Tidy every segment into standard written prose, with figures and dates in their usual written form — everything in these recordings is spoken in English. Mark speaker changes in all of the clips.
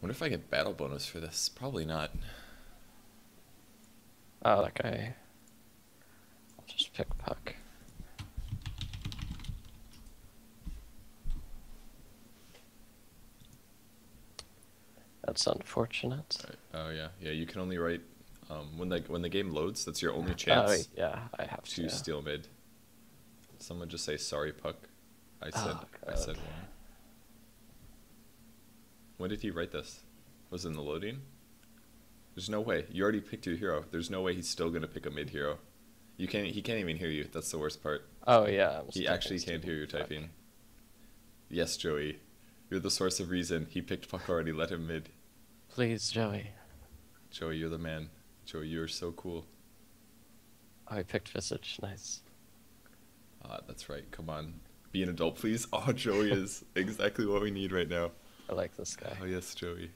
Speaker 1: Wonder if I get battle bonus for this. Probably not.
Speaker 2: Oh, that guy. I'll just pick Puck. That's unfortunate.
Speaker 1: Right. Oh yeah, yeah. You can only write when the game loads. That's your only
Speaker 2: Oh,
Speaker 1: chance
Speaker 2: yeah, I have
Speaker 1: to
Speaker 2: to.
Speaker 1: steal mid. Someone just say sorry, Puck. I said
Speaker 2: Oh,
Speaker 1: I
Speaker 2: God.
Speaker 1: said one. When did he write this? Was it in the loading? There's no way. You already picked your hero. There's no way he's still gonna pick a mid hero. You can't. He can't even hear you. That's the worst part.
Speaker 2: Oh, yeah,
Speaker 1: He actually can't hear you typing. Yes, Joey. You're the source of reason. He picked Puck already. Let him mid.
Speaker 2: Please, Joey.
Speaker 1: Joey, you're the man. Joey, you're so cool.
Speaker 2: Oh, he picked Visage. Nice.
Speaker 1: Ah, that's right. Come on. Be an adult, please. Oh, Joey is exactly what we need right now.
Speaker 2: I like this guy.
Speaker 1: Oh, yes, Joey.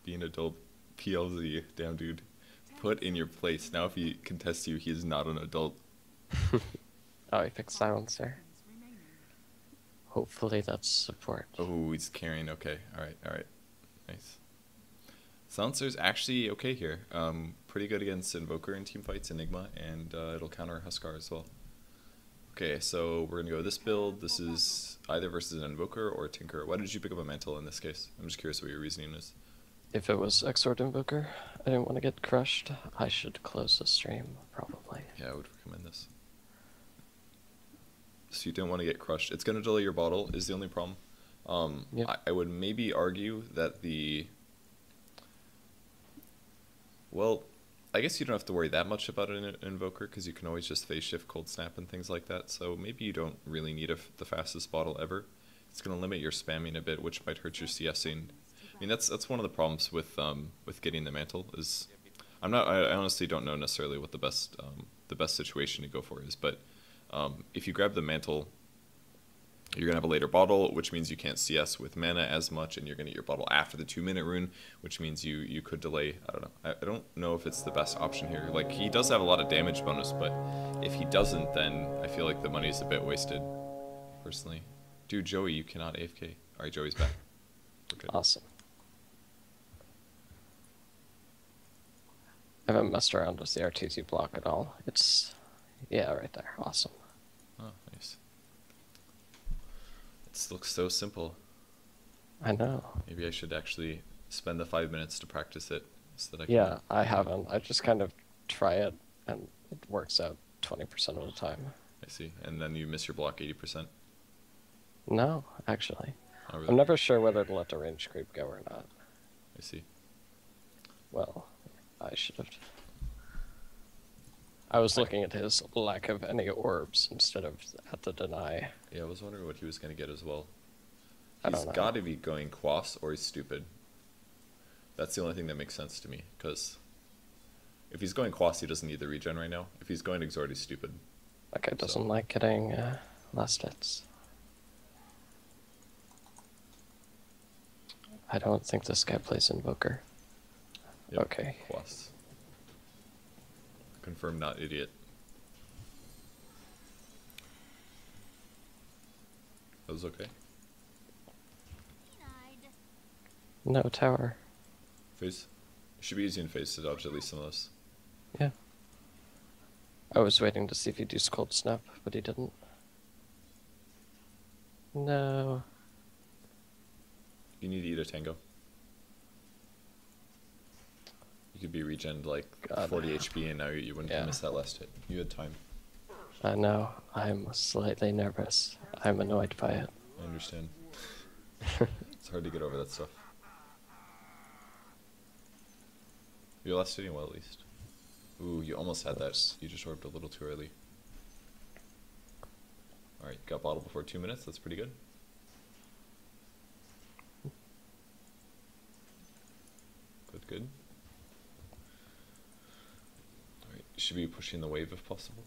Speaker 1: Be an adult. PLZ. Damn, dude. Put in your place. Now, if he contests you, he is not an adult.
Speaker 2: Oh, he picked Silencer. Hopefully that's support.
Speaker 1: Oh, he's carrying. Okay. All right. All right. Nice. Silencer's actually okay here. Pretty good against Invoker in team fights, Enigma, and it'll counter Huskar as well. Okay, so we're gonna go this build. This is either versus an Invoker or a Tinker. Why did you pick up a Mantle in this case? I'm just curious what your reasoning is.
Speaker 2: If it was Exort Invoker, I didn't want to get crushed. I should close the stream, probably.
Speaker 1: Yeah, I would recommend this. So you didn't want to get crushed. It's gonna delay your bottle, is the only problem.
Speaker 2: Yep.
Speaker 1: I would maybe argue that well, I guess you don't have to worry that much about an Invoker, because you can always just phase shift, cold snap, and things like that, so maybe you don't really need the fastest bottle ever. It's going to limit your spamming a bit, which might hurt your CSing. I mean, that's one of the problems with getting the Mantle, is I honestly don't know necessarily what the best situation to go for is, but if you grab the Mantle, you're going to have a later bottle, which means you can't CS with mana as much, and you're going to get your bottle after the 2-minute rune, which means you could delay. I don't know. I don't know if it's the best option here. Like, he does have a lot of damage bonus, but if he doesn't, then I feel like the money's a bit wasted, personally. Dude, Joey, you cannot AFK. Alright, Joey's back. We're good.
Speaker 2: Awesome. I haven't messed around with the RTT block at all. It's, yeah, right there. Awesome.
Speaker 1: Oh, nice. This looks so simple.
Speaker 2: I know.
Speaker 1: Maybe I should actually spend the 5 minutes to practice it so that I can...
Speaker 2: Yeah, I haven't. I just kind of try it, and it works out 20% of the time.
Speaker 1: I see. And then you miss your block 80%?
Speaker 2: No, actually.
Speaker 1: Oh, really?
Speaker 2: I'm never sure whether to let the range creep go or not.
Speaker 1: I see.
Speaker 2: Well, I should have. I was looking at his lack of any orbs instead of at the deny.
Speaker 1: Yeah, I was wondering what he was going to get as well.
Speaker 2: I
Speaker 1: He's
Speaker 2: don't know.
Speaker 1: got to be going Quas or he's stupid. That's the only thing that makes sense to me, because if he's going Quas, he doesn't need the regen right now. If he's going Exort, he's stupid.
Speaker 2: That guy doesn't
Speaker 1: So.
Speaker 2: like getting last hits. I don't think this guy plays Invoker.
Speaker 1: Yep.
Speaker 2: Okay.
Speaker 1: Quas. Confirmed not idiot. That was okay.
Speaker 2: No tower.
Speaker 1: Phase. Should be using phase to dodge at least some of this.
Speaker 2: Yeah. I was waiting to see if he'd use Cold Snap, but he didn't. No.
Speaker 1: You need to eat a tango. You could be regened like
Speaker 2: God.
Speaker 1: 40 HP and now you wouldn't miss that last hit. You had time.
Speaker 2: I know. I'm slightly nervous. I'm annoyed by it.
Speaker 1: I understand. It's hard to get over that stuff. Your last hitting well at least. Ooh, you almost had that. You just orbed a little too early. Alright, got bottle before 2 minutes. That's pretty good. Good, good. Alright, you should be pushing the wave if possible.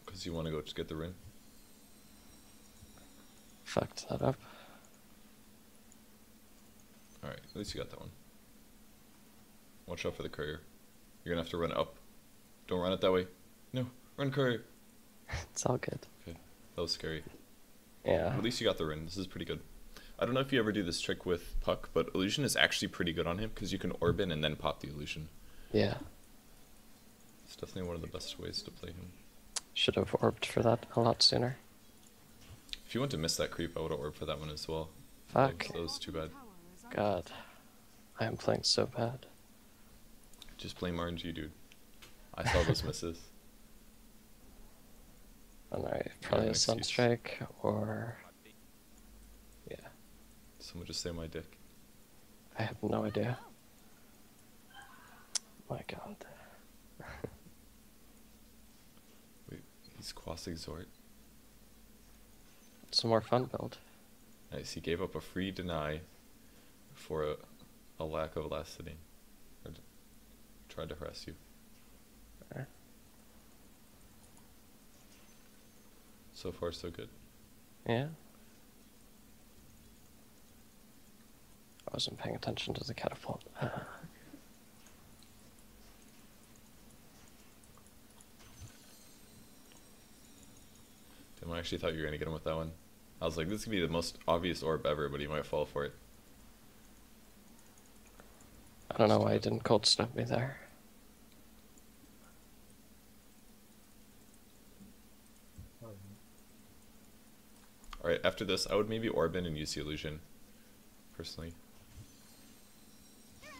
Speaker 1: Because you want to go just get the rune.
Speaker 2: Fucked that up.
Speaker 1: Alright, at least you got that one. Watch out for the courier. You're gonna have to run it up. Don't run it that way. No, run courier.
Speaker 2: It's all good.
Speaker 1: Okay, that was scary.
Speaker 2: Yeah.
Speaker 1: At least you got the rune. This is pretty good. I don't know if you ever do this trick with Puck, but illusion is actually pretty good on him because you can orb in and then pop the illusion.
Speaker 2: Yeah.
Speaker 1: It's definitely one of the best ways to play him.
Speaker 2: Should have orbed for that a lot sooner.
Speaker 1: If you want to miss that creep, I would have orbed for that one as well.
Speaker 2: Fuck.
Speaker 1: That was too bad.
Speaker 2: God. I am playing so bad.
Speaker 1: Just blame RNG, dude. I saw those misses.
Speaker 2: And I probably a
Speaker 1: excuse.
Speaker 2: Sunstrike or... Yeah.
Speaker 1: Someone just say my dick.
Speaker 2: I have no idea. My god.
Speaker 1: Wait, he's Quas Exhort.
Speaker 2: It's a more fun build.
Speaker 1: Nice, he gave up a free deny for a lack of last sitting. Or tried to harass you.
Speaker 2: Okay.
Speaker 1: So far, so good.
Speaker 2: Yeah. I wasn't paying attention to the catapult.
Speaker 1: Damn, I actually thought you were going to get him with that one. I was like, this could be the most obvious orb ever, but he might fall for it.
Speaker 2: I don't know why he didn't cold snap me there.
Speaker 1: Alright, after this, I would maybe orb in and use the illusion, personally. There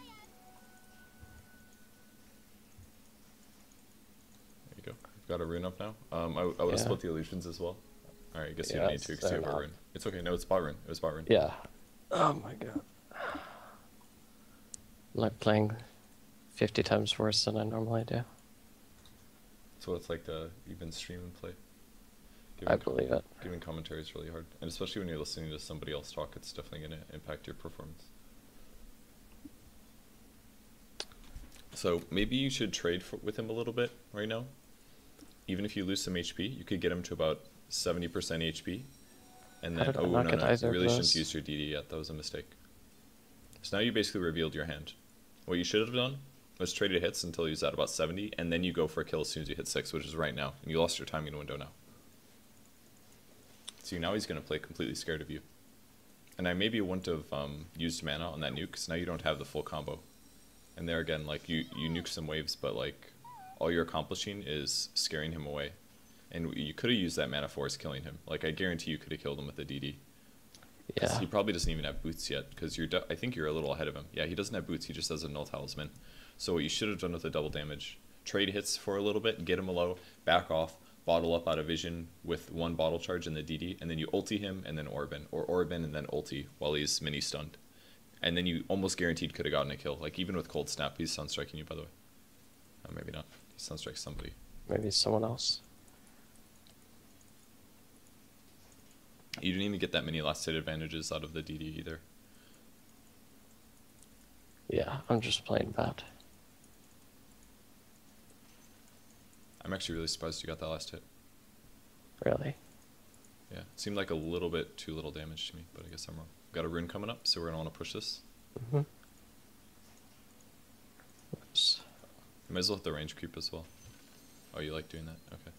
Speaker 1: you go. We've got a rune up now. I would have split the illusions as well. Alright, I guess you don't need to because you have a rune. It's okay, no, it's bot rune. It was bot rune.
Speaker 2: Yeah. Oh my god. I'm like playing 50 times worse than I normally do.
Speaker 1: That's what it's like to even stream and play.
Speaker 2: I believe it.
Speaker 1: Giving commentary is really hard. And especially when you're listening to somebody else talk, it's definitely going to impact your performance. So maybe you should trade with him a little bit right now. Even if you lose some HP, you could get him to about 70% HP. And then, oh no, you really shouldn't use your DD yet. That was a mistake. So now you basically revealed your hand. What you should have done was traded hits until he was at about 70, and then you go for a kill as soon as you hit 6, which is right now. And you lost your timing window now. So now he's going to play completely scared of you. And I maybe wouldn't have used mana on that nuke, because now you don't have the full combo. And there again, like, you nuke some waves, but like, all you're accomplishing is scaring him away. And you could have used that mana force killing him. Like, I guarantee you could have killed him with a DD.
Speaker 2: Yeah.
Speaker 1: He probably doesn't even have boots yet, because I think you're a little ahead of him. Yeah, he doesn't have boots, he just has a null talisman. So what you should have done with the double damage, trade hits for a little bit, get him low, back off, bottle up out of vision with one bottle charge in the DD, and then you ulti him and then orb in, or orb in and then ulti while he's mini stunned. And then you almost guaranteed could have gotten a kill. Like, even with cold snap, he's sunstriking you, by the way. Oh, maybe not. He sunstrikes somebody.
Speaker 2: Maybe someone else.
Speaker 1: You didn't even get that many last hit advantages out of the DD either.
Speaker 2: Yeah, I'm just playing bad.
Speaker 1: I'm actually really surprised you got that last hit.
Speaker 2: Really?
Speaker 1: Yeah, it seemed like a little bit too little damage to me, but I guess I'm wrong. We've got a rune coming up, so we're going to want to push this.
Speaker 2: Mm-hmm. Oops.
Speaker 1: You might as well hit the range creep as well. Oh, you like doing that? Okay.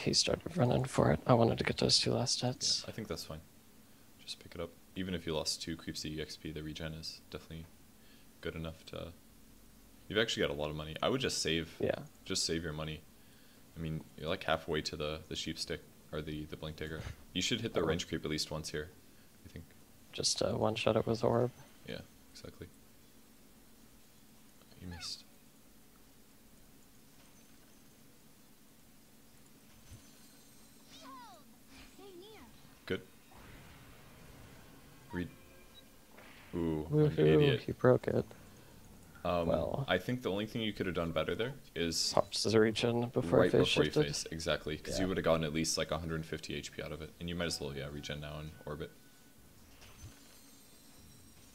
Speaker 2: He started running for it. I wanted to get those 2 last hits.
Speaker 1: Yeah, I think that's fine. Just pick it up. Even if you lost 2 creeps to EXP, the regen is definitely good enough to... You've actually got a lot of money. I would just save.
Speaker 2: Yeah.
Speaker 1: Just save your money. I mean, you're like halfway to the sheep stick, or the blink dagger. You should hit the range creep at least once here, I think.
Speaker 2: Just one-shot it with orb.
Speaker 1: Yeah, exactly. You missed. Good. Read. Ooh, an idiot.
Speaker 2: He broke it.
Speaker 1: Well, I think the only thing you could have done better there is
Speaker 2: pops the regen before
Speaker 1: right
Speaker 2: phase
Speaker 1: before
Speaker 2: shifted.
Speaker 1: you face, exactly, because you would have gotten at least like 150 HP out of it, and you might as well regen now and orbit.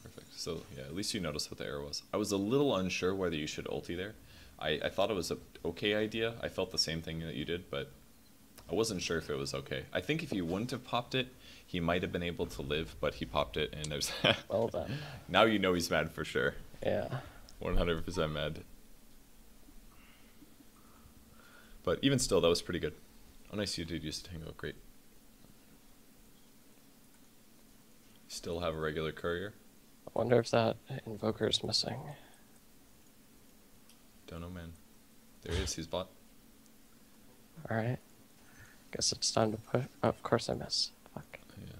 Speaker 1: Perfect. So yeah, at least you noticed what the error was. I was a little unsure whether you should ulti there. I thought it was a okay idea. I felt the same thing that you did, but I wasn't sure if it was okay. I think if you wouldn't have popped it, he might have been able to live, but he popped it, and there's
Speaker 2: Well done.
Speaker 1: Now you know he's mad for sure.
Speaker 2: Yeah.
Speaker 1: 100% mad. But even still, that was pretty good. Oh, nice, you did use Tango. Great. Still have a regular courier.
Speaker 2: I wonder if that invoker is missing.
Speaker 1: Don't know, man. There he is. He's bot.
Speaker 2: Alright. Guess it's time to push. Oh, of course I miss. Fuck.
Speaker 1: Yeah.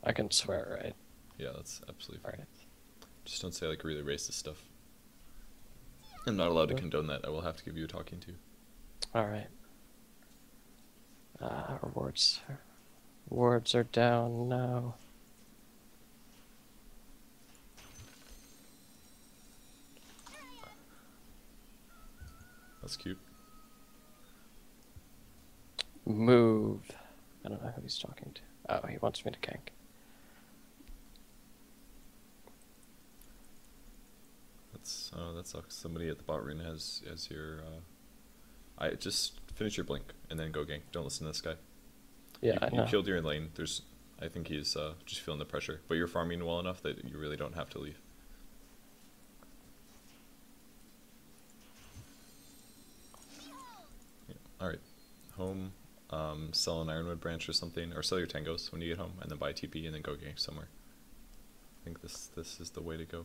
Speaker 2: I can swear, right?
Speaker 1: Yeah, that's absolutely fine.
Speaker 2: Alright.
Speaker 1: Just don't say like really racist stuff. I'm not allowed to condone that. I will have to give you a talking to.
Speaker 2: Alright. Rewards. Rewards are down now.
Speaker 1: That's cute.
Speaker 2: Move. I don't know who he's talking to. Oh, he wants me to gank.
Speaker 1: That's that sucks. Somebody at the bot arena has your. I just finish your blink and then go gank. Don't listen to this guy.
Speaker 2: Yeah, I know.
Speaker 1: You killed your lane. I think he's just feeling the pressure, but you're farming well enough that you really don't have to leave. Yeah. All right, home. Sell an ironwood branch or something, or sell your tangos when you get home, and then buy TP and then go gank somewhere. I think this is the way to go.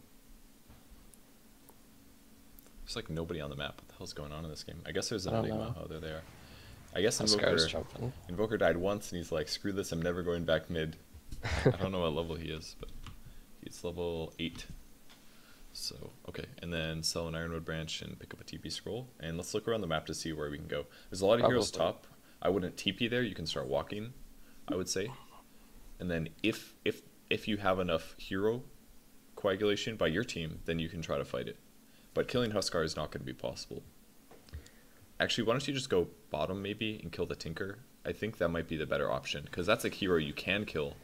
Speaker 1: There's like nobody on the map. What the hell's going on in this game? I guess there's an Enigma. Oh, there they are. I guess Invoker died once, and he's like, screw this, I'm never going back mid. I don't know what level he is, but he's level 8. So, okay, and then sell an ironwood branch and pick up a TP scroll. And let's look around the map to see where we can go. There's a lot of heroes top. I wouldn't TP there. You can start walking, I would say. And then if you have enough hero coagulation by your team, then you can try to fight it. But killing Huskar is not going to be possible. Actually, why don't you just go bottom maybe and kill the Tinker? I think that might be the better option, because that's a hero you can kill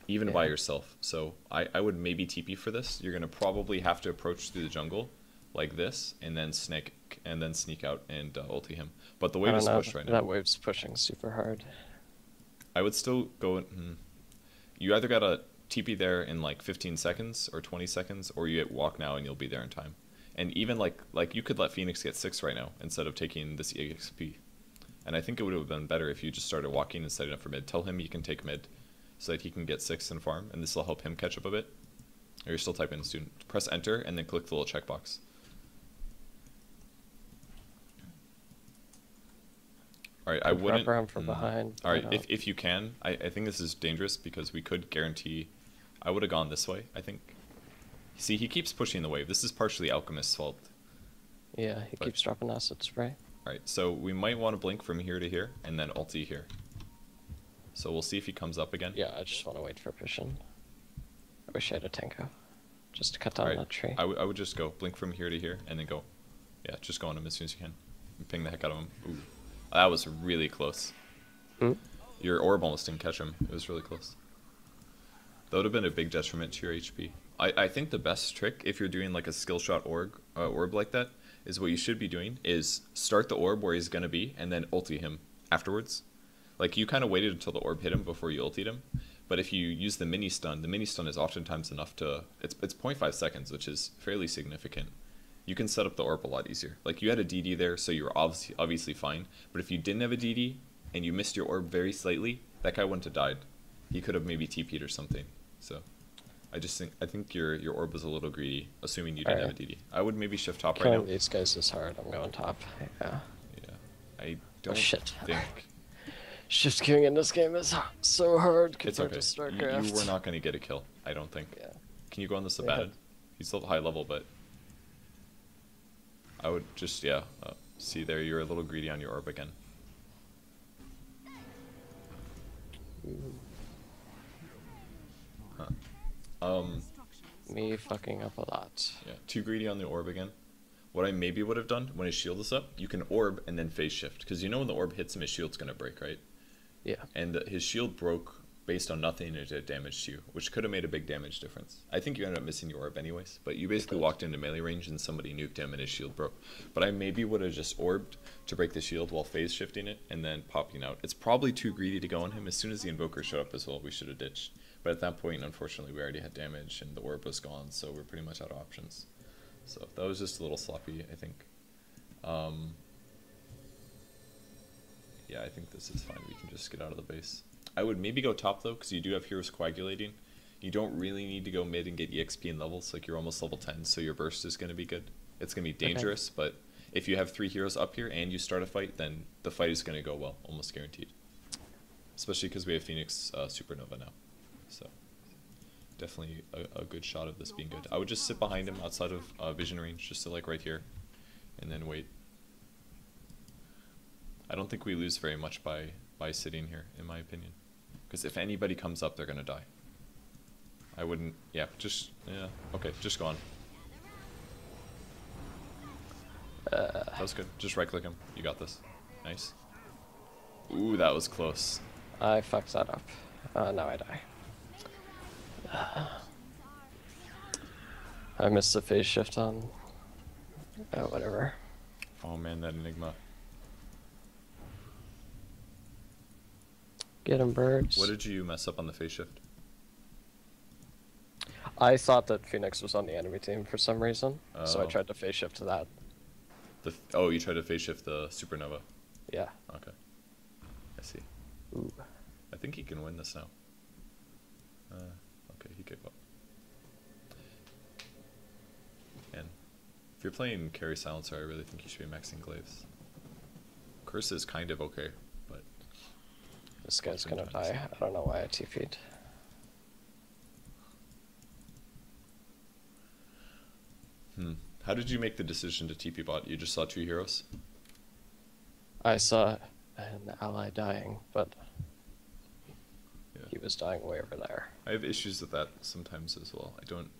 Speaker 1: even by yourself. So I would maybe TP for this. You're going to probably have to approach through the jungle like this, and then sneak out and ulti him. But the wave is pushed right now.
Speaker 2: That wave's pushing super hard.
Speaker 1: I would still go. You either gotta TP there in like 15 seconds or 20 seconds, or you walk now and you'll be there in time. And even like you could let Phoenix get 6 right now instead of taking this EXP. And I think it would have been better if you just started walking and setting up for mid. Tell him he can take mid so that he can get 6 and farm, and this will help him catch up a bit. Or you're still typing student. Press enter and then click the little checkbox. All right, I wouldn't.
Speaker 2: Wrap around from behind.
Speaker 1: All right, if you can, I think this is dangerous because we could guarantee. I would have gone this way, I think. See, he keeps pushing the wave. This is partially Alchemist's fault.
Speaker 2: Yeah, he keeps dropping acid spray.
Speaker 1: All right, so we might want to blink from here to here and then ulti here. So we'll see if he comes up again.
Speaker 2: Yeah, I just want to wait for vision. I wish I had a Tanko, just to cut down that tree.
Speaker 1: I would just go blink from here to here and then go. Yeah, just go on him as soon as you can. And ping the heck out of him. Ooh. That was really close. Your orb almost didn't catch him. It was really close. That would have been a big detriment to your HP. I think the best trick, if you're doing like a skill shot orb like that, is what you should be doing is start the orb where he's going to be and then ulti him afterwards. Like, you kind of waited until the orb hit him before you ultied him. But if you use the mini stun is oftentimes enough to... It's 0.5 seconds, which is fairly significant. You can set up the orb a lot easier. Like, you had a DD there, so you were obviously fine. But if you didn't have a DD and you missed your orb very slightly, that guy wouldn't have died. He could have maybe TP'd or something. So I think your orb was a little greedy, assuming you didn't have a DD. I would maybe shift top right now.
Speaker 2: Killing these guys is hard. I'm going top. Yeah.
Speaker 1: Yeah. I don't think...
Speaker 2: Shift queuing in this game is so hard compared to
Speaker 1: It's
Speaker 2: StarCraft.
Speaker 1: okay. You were not going to get a kill, I don't think.
Speaker 2: Yeah.
Speaker 1: Can you go on the Sabaton? He's still high level, but... I would just, see there, you're a little greedy on your orb again. Huh.
Speaker 2: Me fucking up a lot.
Speaker 1: Yeah, too greedy on the orb again. What I maybe would have done when his shield is up, you can orb and then phase shift. Because you know when the orb hits him, his shield's going to break, right?
Speaker 2: Yeah.
Speaker 1: And his shield broke based on nothing, and it did damage to you, which could have made a big damage difference. I think you ended up missing your orb anyways, but you basically walked into melee range and somebody nuked him and his shield broke. But I maybe would have just orbed to break the shield while phase shifting it and then popping out. It's probably too greedy to go on him. As soon as the invoker showed up as well, we should have ditched. But at that point, unfortunately, we already had damage and the orb was gone, so we're pretty much out of options. So that was just a little sloppy, I think. Yeah, I think this is fine. We can just get out of the base. I would maybe go top though, because you do have heroes coagulating. You don't really need to go mid and get EXP and levels, like you're almost level 10, so your burst is going to be good. It's going to be dangerous, but if you have 3 heroes up here and you start a fight, then the fight is going to go well, almost guaranteed. Especially because we have Phoenix Supernova now. So definitely a good shot of this being good. I would just sit behind him outside of vision range, just to like right here, and then wait. I don't think we lose very much by sitting here, in my opinion. Because if anybody comes up, they're going to die. I wouldn't, yeah, okay, just go on. That was good. Just right click him. You got this. Nice. Ooh, that was close.
Speaker 2: I fucked that up. Now I die. I missed the phase shift on... whatever.
Speaker 1: Oh man, that Enigma.
Speaker 2: Get him, birds.
Speaker 1: What did you mess up on the phase shift?
Speaker 2: I thought that Phoenix was on the enemy team for some reason, so I
Speaker 1: Oh.
Speaker 2: tried to phase shift to that.
Speaker 1: Oh, you tried to phase shift the Supernova.
Speaker 2: Yeah.
Speaker 1: Okay. I see.
Speaker 2: Ooh.
Speaker 1: I think he can win this now. Okay, he gave up. And if you're playing carry silencer, I really think you should be maxing glaives. Curse is kind of okay, but
Speaker 2: This guy's gonna
Speaker 1: Sometimes.
Speaker 2: die. I don't know why I TP'd.
Speaker 1: How did you make the decision to TP bot? You just saw 2 heroes?
Speaker 2: I saw an ally dying, but
Speaker 1: Yeah.
Speaker 2: he was dying way over there.
Speaker 1: I have issues with that sometimes as well. I don't...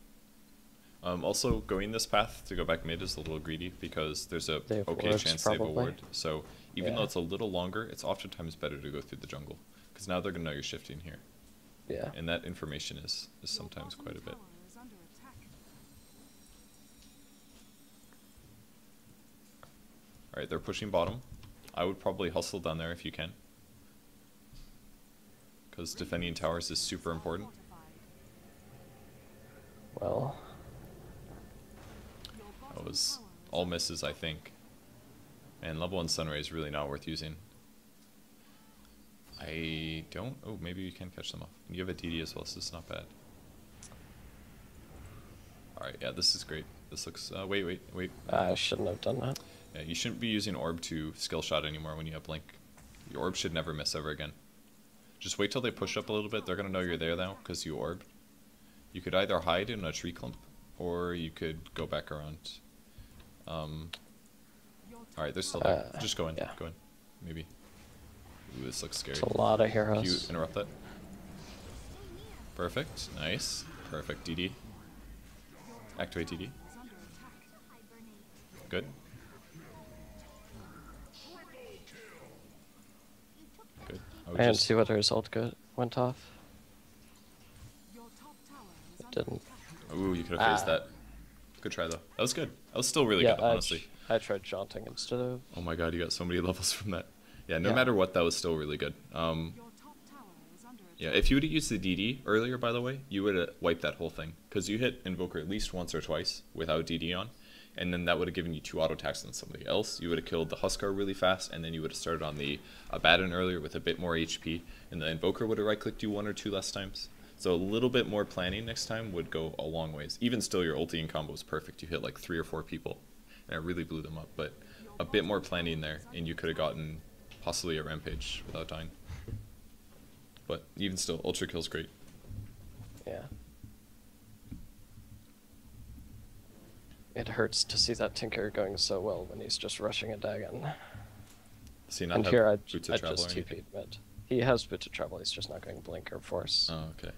Speaker 1: also, going this path to go back mid is a little greedy because there's a
Speaker 2: They have
Speaker 1: okay
Speaker 2: wards,
Speaker 1: chance they have a
Speaker 2: probably.
Speaker 1: ward. So even
Speaker 2: Yeah.
Speaker 1: though it's a little longer, it's oftentimes better to go through the jungle. Because now they're going to know you're shifting here.
Speaker 2: Yeah.
Speaker 1: And that information is sometimes quite a bit. Alright, they're pushing bottom. I would probably hustle down there if you can. Because defending towers is super important.
Speaker 2: Well,
Speaker 1: That was all misses, I think. And level 1 Sunray is really not worth using. I don't... Oh, maybe you can catch them off. And you have a DD as well, so it's not bad. Alright, yeah, this is great. This looks... wait.
Speaker 2: I shouldn't have done that.
Speaker 1: Yeah, you shouldn't be using Orb to skill shot anymore when you have Blink. Your Orb should never miss ever again. Just wait till they push up a little bit. They're going to know you're there now because you orbed. You could either hide in a tree clump or you could go back around. Alright, they're still there. Just go in.
Speaker 2: Yeah.
Speaker 1: Go in. Maybe. Ooh, this looks scary.
Speaker 2: It's a lot of
Speaker 1: Can
Speaker 2: heroes.
Speaker 1: you interrupt that? Perfect. Nice. Perfect. DD. Activate DD. Good. Good. I would
Speaker 2: I didn't
Speaker 1: just...
Speaker 2: see whether his ult went off. It didn't.
Speaker 1: Ooh, you could have phased that. Good try though. That was good. That was still really good, honestly.
Speaker 2: I tried jaunting instead of...
Speaker 1: Oh my god, you got so many levels from that. Yeah, no
Speaker 2: Yeah.
Speaker 1: matter what, that was still really good. Yeah, if you would have used the DD earlier, by the way, you would have wiped that whole thing. Because you hit Invoker at least once or twice without DD on. And then that would have given you 2 auto attacks on somebody else. You would have killed the Huskar really fast, and then you would have started on the Abaddon earlier with a bit more HP. And the Invoker would have right-clicked you 1 or 2 less times. So a little bit more planning next time would go a long ways. Even still, your ulting combo was perfect. You hit like 3 or 4 people, and it really blew them up. But a bit more planning there, and you could have gotten possibly a rampage without dying. But even still, ultra kill's great.
Speaker 2: Yeah. It hurts to see that Tinker going so well when he's just rushing a Dagon.
Speaker 1: So you not
Speaker 2: And
Speaker 1: have
Speaker 2: here I
Speaker 1: boots of
Speaker 2: just
Speaker 1: travel or anything?
Speaker 2: TP'd mid. He has boots of travel, he's just not going Blink or Force.
Speaker 1: Oh, okay.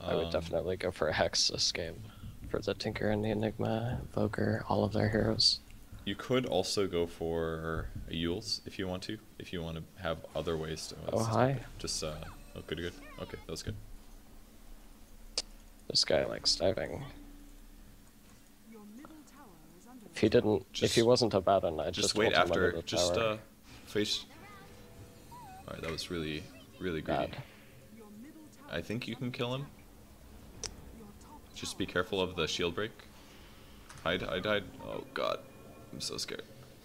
Speaker 2: I would definitely go for a Hex this game. For the Tinker and the Enigma, Invoker, all of their heroes.
Speaker 1: You could also go for a Yule's if you want to have other ways to...
Speaker 2: Oh, hi.
Speaker 1: Just, oh, good. Okay, that was good.
Speaker 2: This guy likes diving. If he didn't, if
Speaker 1: Just-
Speaker 2: he wasn't a Abaddon, I'd
Speaker 1: Just
Speaker 2: just
Speaker 1: wait
Speaker 2: ult him
Speaker 1: after,
Speaker 2: under the
Speaker 1: just,
Speaker 2: tower.
Speaker 1: face... Alright, that was really, really greedy.
Speaker 2: Bad.
Speaker 1: I think you can kill him. Just be careful of the shield break. Hide. Oh god. I'm so scared.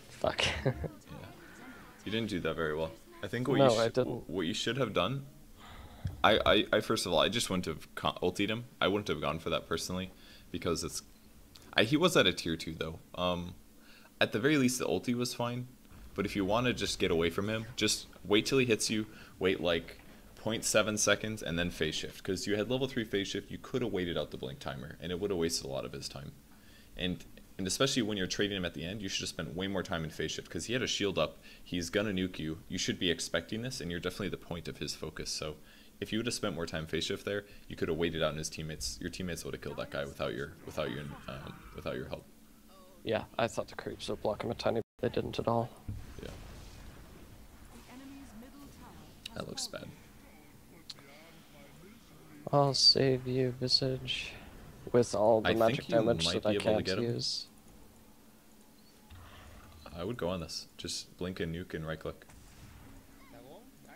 Speaker 2: Fuck.
Speaker 1: Yeah. You didn't do that very well. I think
Speaker 2: No, I didn't.
Speaker 1: what you should have done. I first of all, I just wouldn't have ultied him. I wouldn't have gone for that personally, because he was at a tier 2 though. At the very least, the ulti was fine. But if you want to just get away from him, just wait till he hits you. Wait like 0.7 seconds and then phase shift. Because you had level 3 phase shift, you could have waited out the blink timer, and it would have wasted a lot of his time. And especially when you're trading him at the end, you should have spent way more time in phase shift, because he had a shield up. He's gonna nuke you. You should be expecting this, and you're definitely the point of his focus. So if you would have spent more time phase shift there, you could have waited out on his teammates. Your teammates would have killed that guy without your help.
Speaker 2: Yeah, I thought the creeps would block him a tiny bit. They didn't at all.
Speaker 1: Yeah. That looks bad.
Speaker 2: I'll save you, Visage, with all the magic damage that I can't use.
Speaker 1: I would go on this. Just blink and nuke and right click.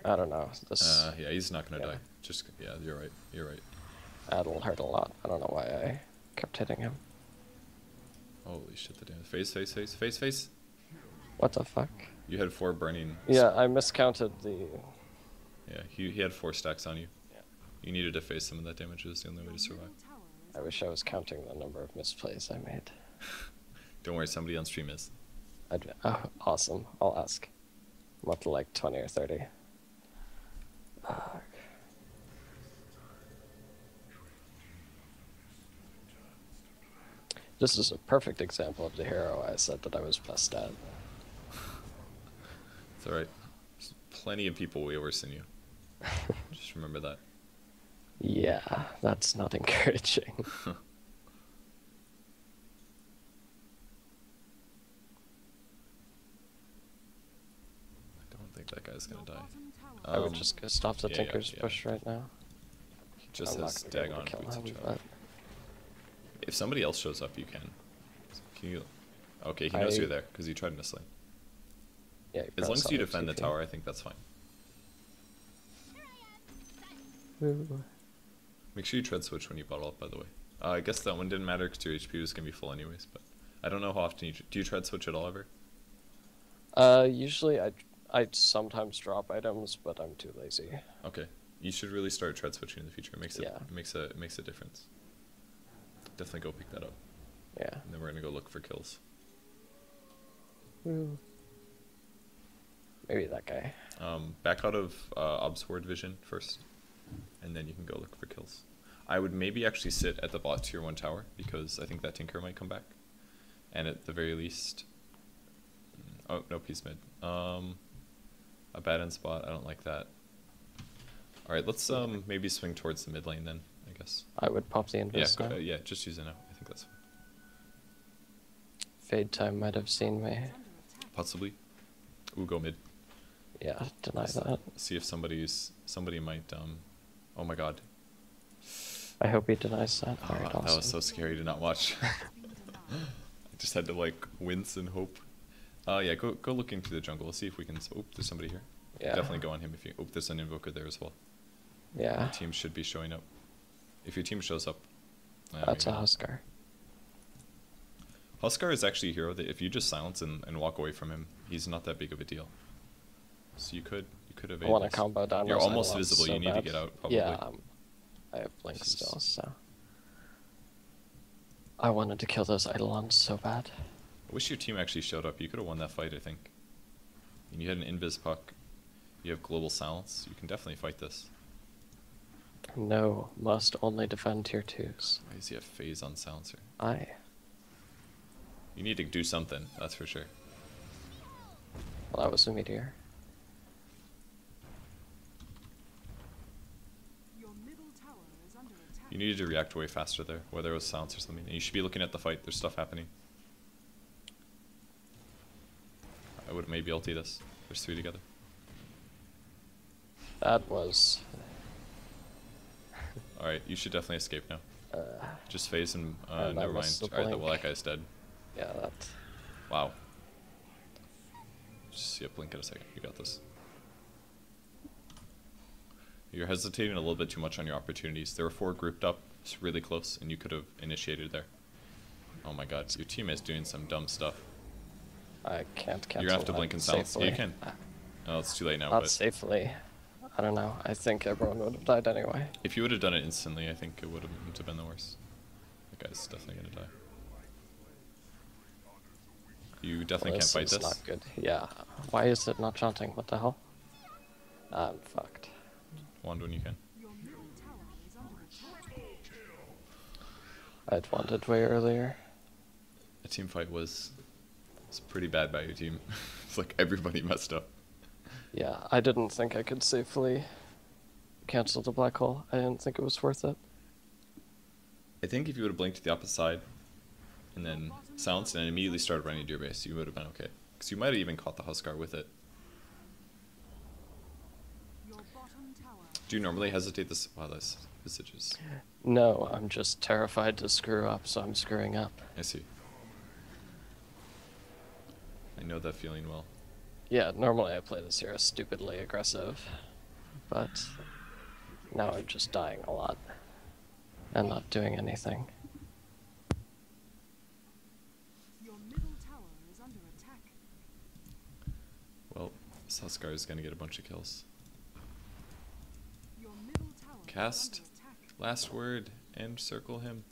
Speaker 2: I don't know. This.
Speaker 1: Yeah, he's not gonna die. Just yeah, you're right. You're right.
Speaker 2: That'll hurt a lot. I don't know why I kept hitting him.
Speaker 1: Holy shit! The damage. Face.
Speaker 2: What the fuck?
Speaker 1: You had 4 burning.
Speaker 2: Yeah, I miscounted the.
Speaker 1: Yeah, he had 4 stacks on you.
Speaker 2: Yeah.
Speaker 1: You needed to face some of that damage. It was the only way to survive.
Speaker 2: I wish I was counting the number of misplays I made.
Speaker 1: Don't worry, somebody on stream is.
Speaker 2: Oh, awesome. I'll ask. I'm up to like 20 or 30. This is a perfect example of the hero I said that I was best at.
Speaker 1: It's alright. There's plenty of people way worse than you. Just remember that.
Speaker 2: Yeah, that's not encouraging.
Speaker 1: I don't think that guy's gonna die.
Speaker 2: I would just go stop the Tinker's push right now.
Speaker 1: He just has daggone boots of charge. If somebody else shows up, you can. Can you? Okay, he knows you're there because you tried mislane.
Speaker 2: Yeah.
Speaker 1: As long as you defend the tower, I think that's fine.
Speaker 2: Ooh.
Speaker 1: Make sure you tread switch when you bottle up, by the way. I guess that one didn't matter because your HP was gonna be full anyways. But I don't know how often you do you tread switch at all ever?
Speaker 2: Usually I sometimes drop items, but I'm too lazy.
Speaker 1: Okay, you should really start tread switching in the future. It makes it makes a difference. Definitely go pick that up.
Speaker 2: Yeah.
Speaker 1: And then we're gonna go look for kills.
Speaker 2: Ooh. Maybe that guy.
Speaker 1: Back out of Obsword vision first, and then you can go look for kills. I would maybe actually sit at the bot tier 1 tower, because I think that Tinker might come back. And at the very least... Oh, no, he's mid. A bad end spot, I don't like that. Alright, let's maybe swing towards the mid lane then, I guess.
Speaker 2: I would pop the invis now.
Speaker 1: Yeah, just use it now. I think that's fine.
Speaker 2: Fade time might have seen me.
Speaker 1: Possibly. Ooh, go mid.
Speaker 2: Yeah, deny that.
Speaker 1: See if somebody might, oh my god.
Speaker 2: I hope he denies that.
Speaker 1: Oh,
Speaker 2: Alright,
Speaker 1: that
Speaker 2: awesome.
Speaker 1: was so scary to not watch. I just had to like wince and hope. Yeah, go look into the jungle. Let's see if we can. Oh, there's somebody here.
Speaker 2: Yeah.
Speaker 1: Definitely go on him if you. Oh, there's an invoker there as well.
Speaker 2: Yeah.
Speaker 1: Your team should be showing up. If your team shows up.
Speaker 2: That's a Huskar.
Speaker 1: Huskar is actually a hero that if you just silence and walk away from him, he's not that big of a deal. So you could evade.
Speaker 2: I want to combo down.
Speaker 1: You're almost visible.
Speaker 2: So
Speaker 1: you need to get out. Probably.
Speaker 2: Yeah. I have blink still, so. I wanted to kill those Eidolons so bad.
Speaker 1: I wish your team actually showed up. You could have won that fight, I think. And you had an invis puck. You have global silence. You can definitely fight this.
Speaker 2: No, must only defend tier 2s.
Speaker 1: Why does he have phase on silencer? You need to do something, that's for sure.
Speaker 2: Well, that was a meteor.
Speaker 1: You needed to react way faster there, whether it was silence or something. And you should be looking at the fight. There's stuff happening. I would maybe ulti this. There's 3 together.
Speaker 2: That was...
Speaker 1: Alright, you should definitely escape now. Just phase and never mind. Alright, well that guy's dead.
Speaker 2: Yeah, that...
Speaker 1: Wow. Just see a blink in a second. You got this. You're hesitating a little bit too much on your opportunities. There were 4 grouped up. It's really close, and you could have initiated there. Oh my god, your teammate's doing some dumb stuff.
Speaker 2: I can't cancel.
Speaker 1: You're gonna have to blink and silence. Yeah, you can. Oh, it's too late now,
Speaker 2: Not
Speaker 1: but
Speaker 2: safely. I don't know. I think everyone would have died anyway.
Speaker 1: if you would have done it instantly, I think it would have been the worst. That guy's definitely gonna die. You definitely can't fight
Speaker 2: This is
Speaker 1: this.
Speaker 2: not good. Yeah. Why is it not chanting? What the hell? I'm fucked.
Speaker 1: Wand when you can.
Speaker 2: I'd wanted way earlier.
Speaker 1: The team fight was pretty bad by your team. It's like everybody messed up.
Speaker 2: Yeah, I didn't think I could safely cancel the black hole. I didn't think it was worth it.
Speaker 1: I think if you would have blinked to the opposite side and then silenced and immediately started running to your base, you would have been okay. Because you might have even caught the Huskar with it. Do you normally hesitate this? Wow, this visages.
Speaker 2: No, I'm just terrified to screw up, so I'm screwing up.
Speaker 1: I see. I know that feeling well.
Speaker 2: Yeah, normally I play this hero stupidly aggressive, but now I'm just dying a lot and not doing anything.
Speaker 3: Your middle tower is under attack.
Speaker 1: Well, this Huskar is going to get a bunch of kills.
Speaker 3: Your middle tower
Speaker 1: Cast.
Speaker 3: is under attack.
Speaker 1: Last word and circle him.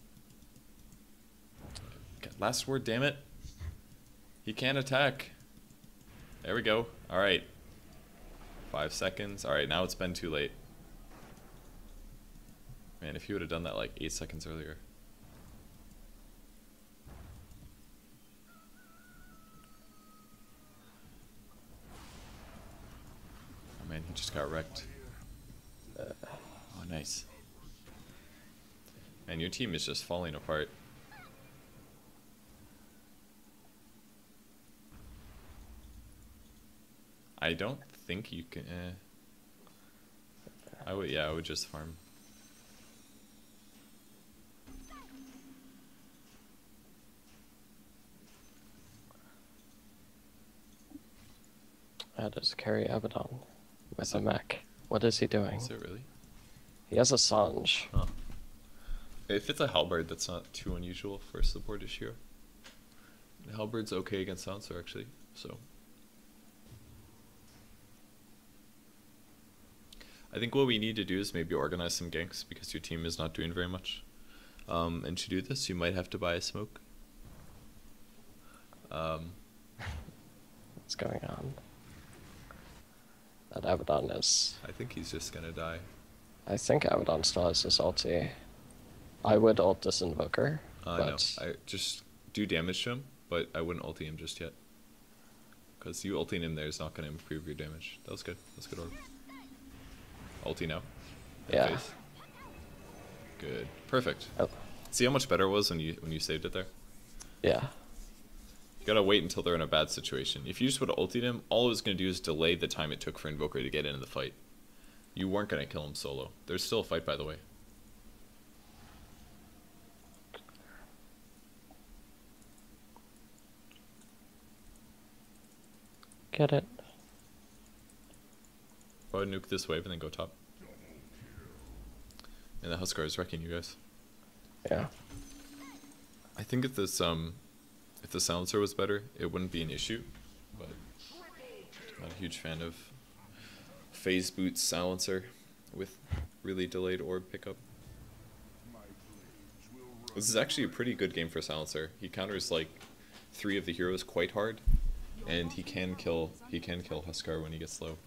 Speaker 1: Okay, last word, damn it. He can't attack. There we go. Alright. 5 seconds. Alright, now it's been too late. Man, if you would have done that like 8 seconds earlier. Oh man, he just got wrecked. Oh, nice. Man, your team is just falling apart. I don't think you can. I would just farm.
Speaker 2: I had to carry Abaddon with a mech. What is he doing?
Speaker 1: Is it really?
Speaker 2: He has a Sange.
Speaker 1: Huh. If it's a halberd, that's not too unusual for a support issue. The halberd's okay against silencer actually, so. I think what we need to do is maybe organize some ganks because your team is not doing very much. And to do this, you might have to buy a smoke.
Speaker 2: What's going on? That Abaddon is...
Speaker 1: I think he's just gonna die.
Speaker 2: I think Abaddon still has his ulti. I would ult this Invoker,
Speaker 1: No,
Speaker 2: but...
Speaker 1: I just do damage to him, but I wouldn't ulti him just yet. Because you ulting him there is not gonna improve your damage. That was good. That's good order. Ulti now.
Speaker 2: Yeah.
Speaker 1: Face. Good. Perfect.
Speaker 2: Oh.
Speaker 1: See how much better it was when you saved it there?
Speaker 2: Yeah.
Speaker 1: You gotta wait until they're in a bad situation. If you just would have ultied him, all it was gonna do is delay the time it took for Invoker to get into the fight. You weren't gonna kill him solo. There's still a fight, by the way.
Speaker 2: Get it.
Speaker 1: Go ahead and nuke this wave and then go top. And the Huskar is wrecking you guys.
Speaker 2: Yeah.
Speaker 1: I think if the silencer was better, it wouldn't be an issue. But I'm not a huge fan of phase boot silencer with really delayed orb pickup. This is actually a pretty good game for silencer. He counters like 3 of the heroes quite hard, and he can kill Huskar when he gets low.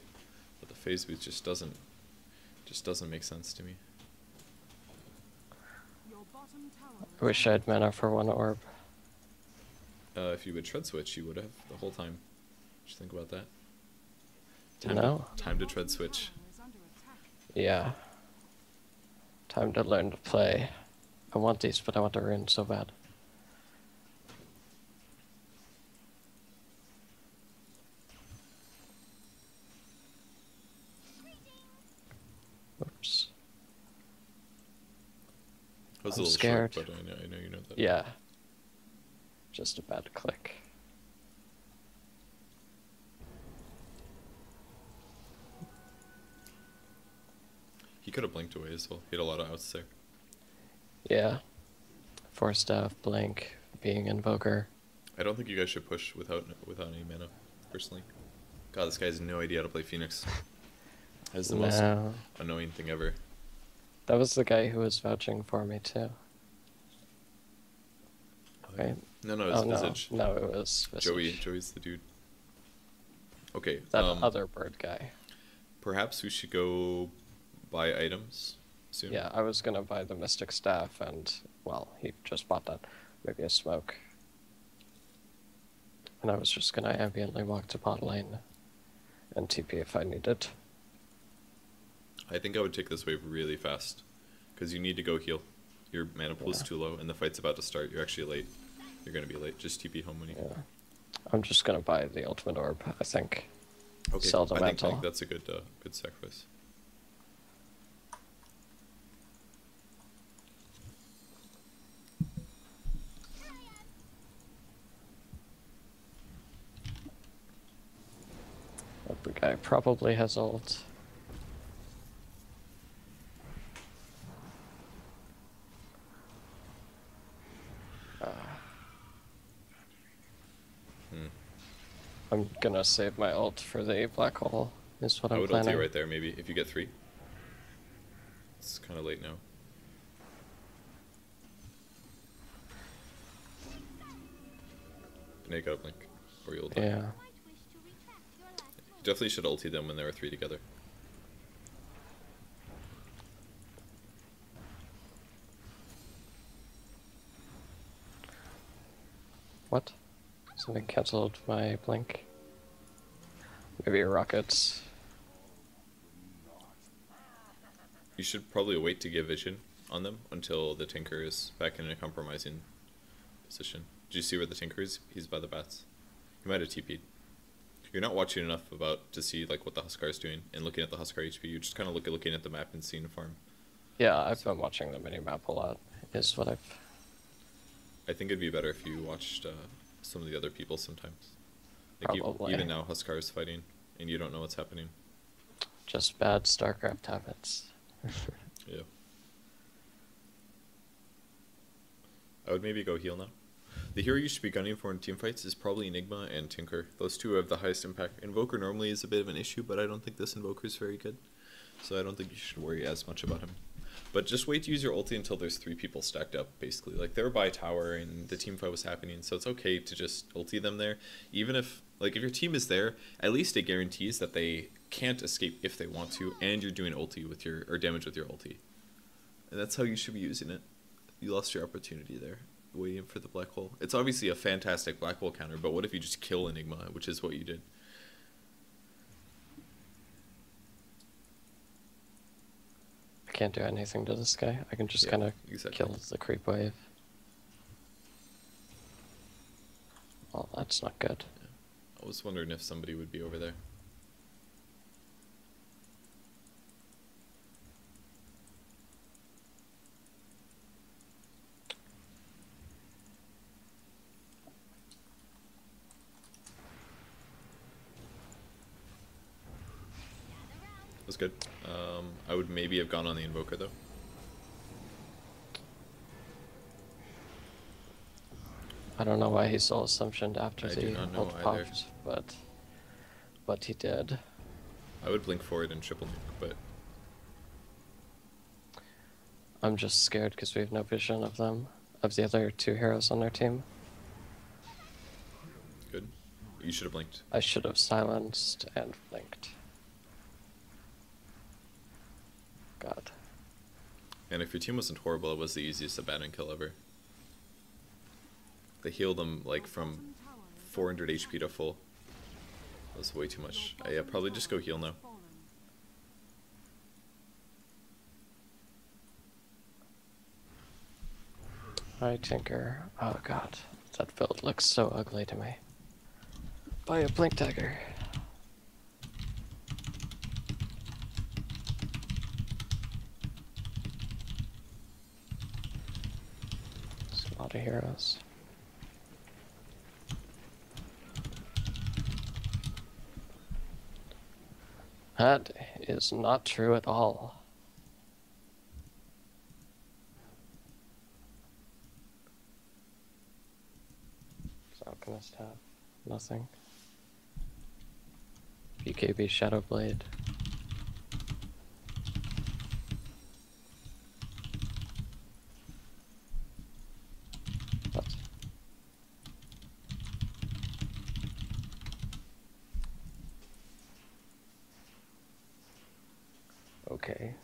Speaker 1: But the phase boot just doesn't make sense to me.
Speaker 3: Your bottom tower
Speaker 2: I wish I had mana for 1 orb.
Speaker 1: If you would tread switch, you would have the whole time. Just think about that.
Speaker 2: No.
Speaker 1: Time to tread switch.
Speaker 3: is under attack.
Speaker 2: Yeah. Time to learn to play. I want these, but I want to rune so bad. Oops.
Speaker 1: I was
Speaker 2: I'm
Speaker 1: a little
Speaker 2: scared.
Speaker 1: short, but I know you know that.
Speaker 2: Yeah. Just a bad click.
Speaker 1: He could have blinked away as well. He had a lot of outs there.
Speaker 2: Yeah. Force staff, blink, being invoker.
Speaker 1: I don't think you guys should push without any mana, personally. God, this guy has no idea how to play Phoenix. That's the most
Speaker 2: No.
Speaker 1: annoying thing ever.
Speaker 2: That was the guy who was vouching for me too. Right?
Speaker 1: No, it's
Speaker 2: Oh no,
Speaker 1: Visage.
Speaker 2: no, it was Visage.
Speaker 1: Joey's the dude. Okay,
Speaker 2: That other bird guy.
Speaker 1: perhaps we should go buy items soon.
Speaker 2: Yeah, I was gonna buy the Mystic Staff and, well, he just bought that. Maybe a smoke. And I was just gonna ambiently walk to bot lane and TP if I needed.
Speaker 1: I think I would take this wave really fast, because you need to go heal. Your mana pool is
Speaker 2: Yeah.
Speaker 1: too low, and the fight's about to start. You're actually late. You're gonna be late. Just TP home when you can.
Speaker 2: Yeah. I'm just gonna buy the ultimate orb, I think.
Speaker 1: Okay,
Speaker 2: Sell the
Speaker 1: I think
Speaker 2: mantle.
Speaker 1: that's a good sacrifice.
Speaker 2: But the guy probably has ult. I'm gonna save my ult for the black hole, is what
Speaker 1: I
Speaker 2: I'm
Speaker 1: would
Speaker 2: planning.
Speaker 1: ulti right there, maybe, if you get 3. It's kind of late now. Now you gotta blink, or you'll die.
Speaker 2: Yeah.
Speaker 1: You definitely should ulti them when there are 3 together.
Speaker 2: What? Something cancelled my blink. Maybe rockets.
Speaker 1: You should probably wait to give vision on them until the Tinker is back in a compromising position. Did you see where the Tinker is? He's by the bats. He might have TP'd. You're not watching enough to see like what the Huskar is doing and looking at the Huskar HP. You're just kind of looking at the map and seeing a farm.
Speaker 2: Yeah, I've been watching the minimap a lot, is what I've...
Speaker 1: I think it'd be better if you watched some of the other people sometimes. Like
Speaker 2: Probably.
Speaker 1: even now, Huskar is fighting, and you don't know what's happening.
Speaker 2: Just bad StarCraft habits.
Speaker 1: Yeah. I would maybe go heal now. The hero you should be gunning for in teamfights is probably Enigma and Tinker. Those two have the highest impact. Invoker normally is a bit of an issue, but I don't think this Invoker is very good. So I don't think you should worry as much about him. But just wait to use your ulti until there's 3 people stacked up, basically. Like, they were by tower and the team fight was happening, so it's okay to just ulti them there. Even if, like, if your team is there, at least it guarantees that they can't escape if they want to, and you're doing ulti with your, or damage with your ulti. And that's how you should be using it. You lost your opportunity there, waiting for the black hole. It's obviously a fantastic black hole counter, but what if you just kill Enigma, which is what you did?
Speaker 2: I can't do anything to this guy. I can just
Speaker 1: Yeah,
Speaker 2: kind of
Speaker 1: exactly.
Speaker 2: kill the creep wave. Well, that's not good.
Speaker 1: I was wondering if somebody would be over there. That's good. I would maybe have gone on the Invoker though.
Speaker 2: I don't know why he soul assumptioned after
Speaker 1: I do
Speaker 2: the
Speaker 1: not know
Speaker 2: ult
Speaker 1: either.
Speaker 2: popped, but he did.
Speaker 1: I would blink forward and triple nuke, but
Speaker 2: I'm just scared because we have no vision of them, of the other 2 heroes on their team.
Speaker 1: good. You should have blinked.
Speaker 2: I should have silenced and blinked. God.
Speaker 1: And if your team wasn't horrible, it was the easiest abandon kill ever. They healed them like from 400 HP to full. That was way too much. I probably just go heal now.
Speaker 2: Hi, Tinker. Oh god, that build looks so ugly to me. Buy a blink dagger. There's a lot of heroes. That is not true at all. Does Alchemist have nothing? BKB Shadow Blade. What? Okay.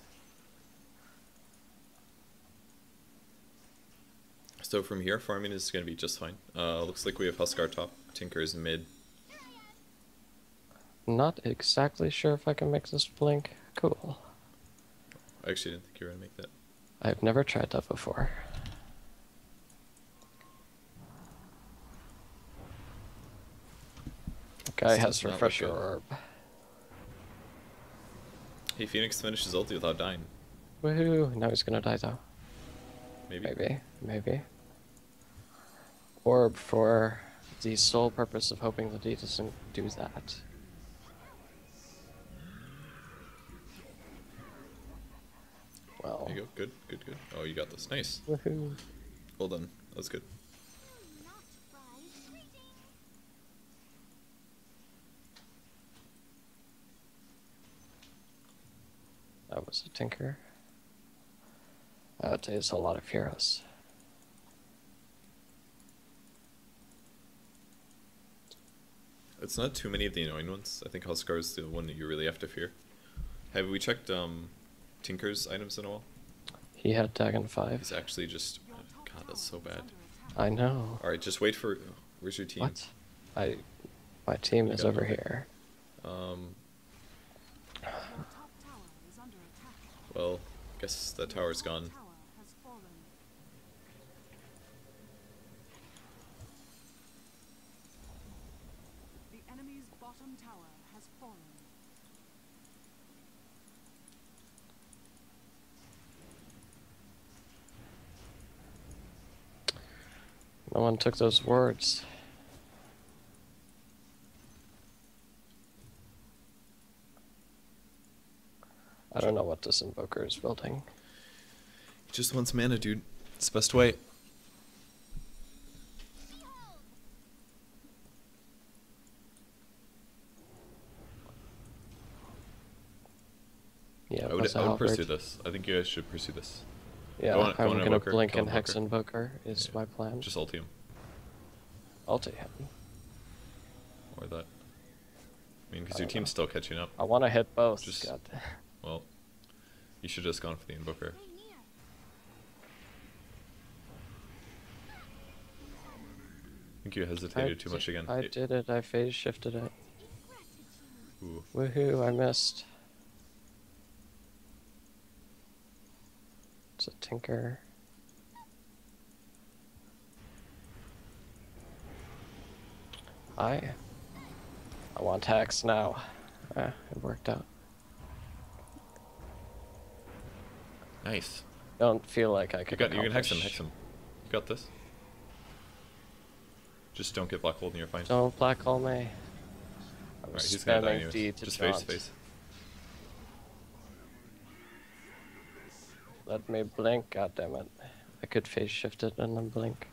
Speaker 1: So from here, farming is going to be just fine. Looks like we have Huskar top, Tinker's mid.
Speaker 2: Not exactly sure if I can make this blink. Cool.
Speaker 1: I actually didn't think you were going to make that.
Speaker 2: I've never tried that before. Guy
Speaker 1: This
Speaker 2: has
Speaker 1: does not look
Speaker 2: Refresher
Speaker 1: good.
Speaker 2: Orb.
Speaker 1: Hey, Phoenix finishes ulti without dying.
Speaker 2: Woohoo! Now he's gonna die though.
Speaker 1: Maybe.
Speaker 2: Maybe. Orb for the sole purpose of hoping that he doesn't do that. Well.
Speaker 1: There you go. Good, good, good. Oh, you got this. Nice.
Speaker 2: Woohoo!
Speaker 1: Well done. That was good.
Speaker 2: That was a Tinker. That is a lot of heroes.
Speaker 1: It's not too many of the annoying ones. I think Huskar is the one that you really have to fear. Have we checked Tinker's items in a while?
Speaker 2: He had Dagon 5.
Speaker 1: He's actually just... God, that's so bad.
Speaker 2: I know.
Speaker 1: Alright, just wait for... Where's your team?
Speaker 2: What? My team
Speaker 1: You
Speaker 2: is
Speaker 1: got
Speaker 2: over
Speaker 1: it.
Speaker 2: here.
Speaker 3: Your top tower is under attack.
Speaker 1: Well, I guess that tower's gone.
Speaker 3: Tower has fallen. The enemy's bottom tower has fallen.
Speaker 2: No one took those words. I don't know what this invoker is building.
Speaker 1: He just wants mana, dude. It's the best way.
Speaker 2: Yeah,
Speaker 1: I would pursue this. I think you guys should pursue this.
Speaker 2: Yeah,
Speaker 1: Go on
Speaker 2: I'm gonna
Speaker 1: Invoker,
Speaker 2: blink
Speaker 1: kill
Speaker 2: and Hex
Speaker 1: Invoker.
Speaker 2: Invoker is my plan.
Speaker 1: Just ulti him.
Speaker 2: Ulti him.
Speaker 1: Or that. I mean, because
Speaker 2: I
Speaker 1: your
Speaker 2: don't
Speaker 1: team's
Speaker 2: know.
Speaker 1: still catching up.
Speaker 2: I want to hit both.
Speaker 1: Just-
Speaker 2: God.
Speaker 1: Well, you should have just gone for the Invoker. I think you hesitated too much again.
Speaker 2: I did it. I phase shifted it.
Speaker 1: Ooh.
Speaker 2: Woohoo! I missed. It's a Tinker. I want Hex now. Ah, it worked out.
Speaker 1: Nice.
Speaker 2: Don't feel like I
Speaker 1: You
Speaker 2: could.
Speaker 1: got. You can hex him.
Speaker 2: accomplish-
Speaker 1: Hex him. You got this. Just don't get black hole and you're fine.
Speaker 2: Don't black hole me. I
Speaker 1: Alright,
Speaker 2: was
Speaker 1: he's gonna die
Speaker 2: spamming
Speaker 1: anyways.
Speaker 2: D to
Speaker 1: Just
Speaker 2: jaunt.
Speaker 1: face.
Speaker 2: Let me blink. God damn it! I could phase shift it and then blink.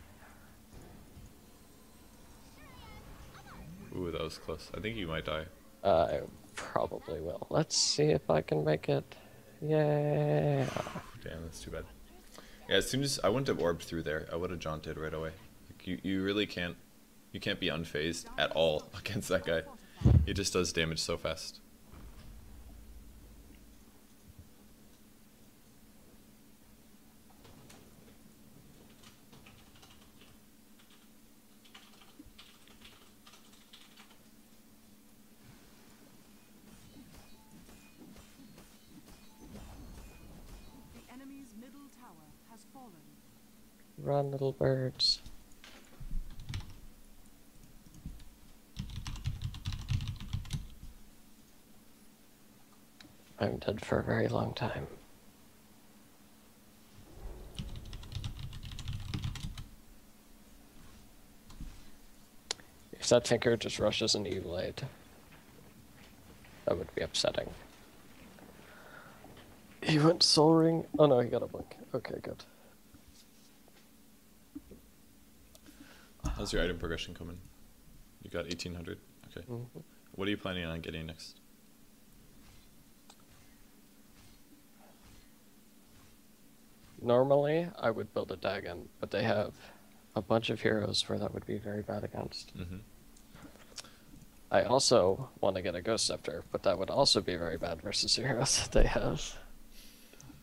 Speaker 1: Ooh, that was close. I think you might die.
Speaker 2: I probably will. Let's see if I can make it. Yeah.
Speaker 1: Damn, that's too bad. Yeah, as soon as I wouldn't have orbed through there, I would have jaunted right away. Like, you really can't. You can't be unfazed at all against that guy. He just does damage so fast.
Speaker 3: The enemy's middle tower has fallen.
Speaker 2: Run, little birds. I'm dead for a very long time. If that Tinker just rushes an E-Blade, that would be upsetting. He went Soul Ring. Oh no, he got a blink. Okay, good.
Speaker 1: How's your item progression coming? You got 1800. Okay.
Speaker 2: Mhm.
Speaker 1: What are you planning on getting next?
Speaker 2: Normally, I would build a Dagon, but they have a bunch of heroes where that would be very bad against.
Speaker 1: Mm-hmm.
Speaker 2: I also want to get a Ghost Scepter, but that would also be very bad versus heroes that they have.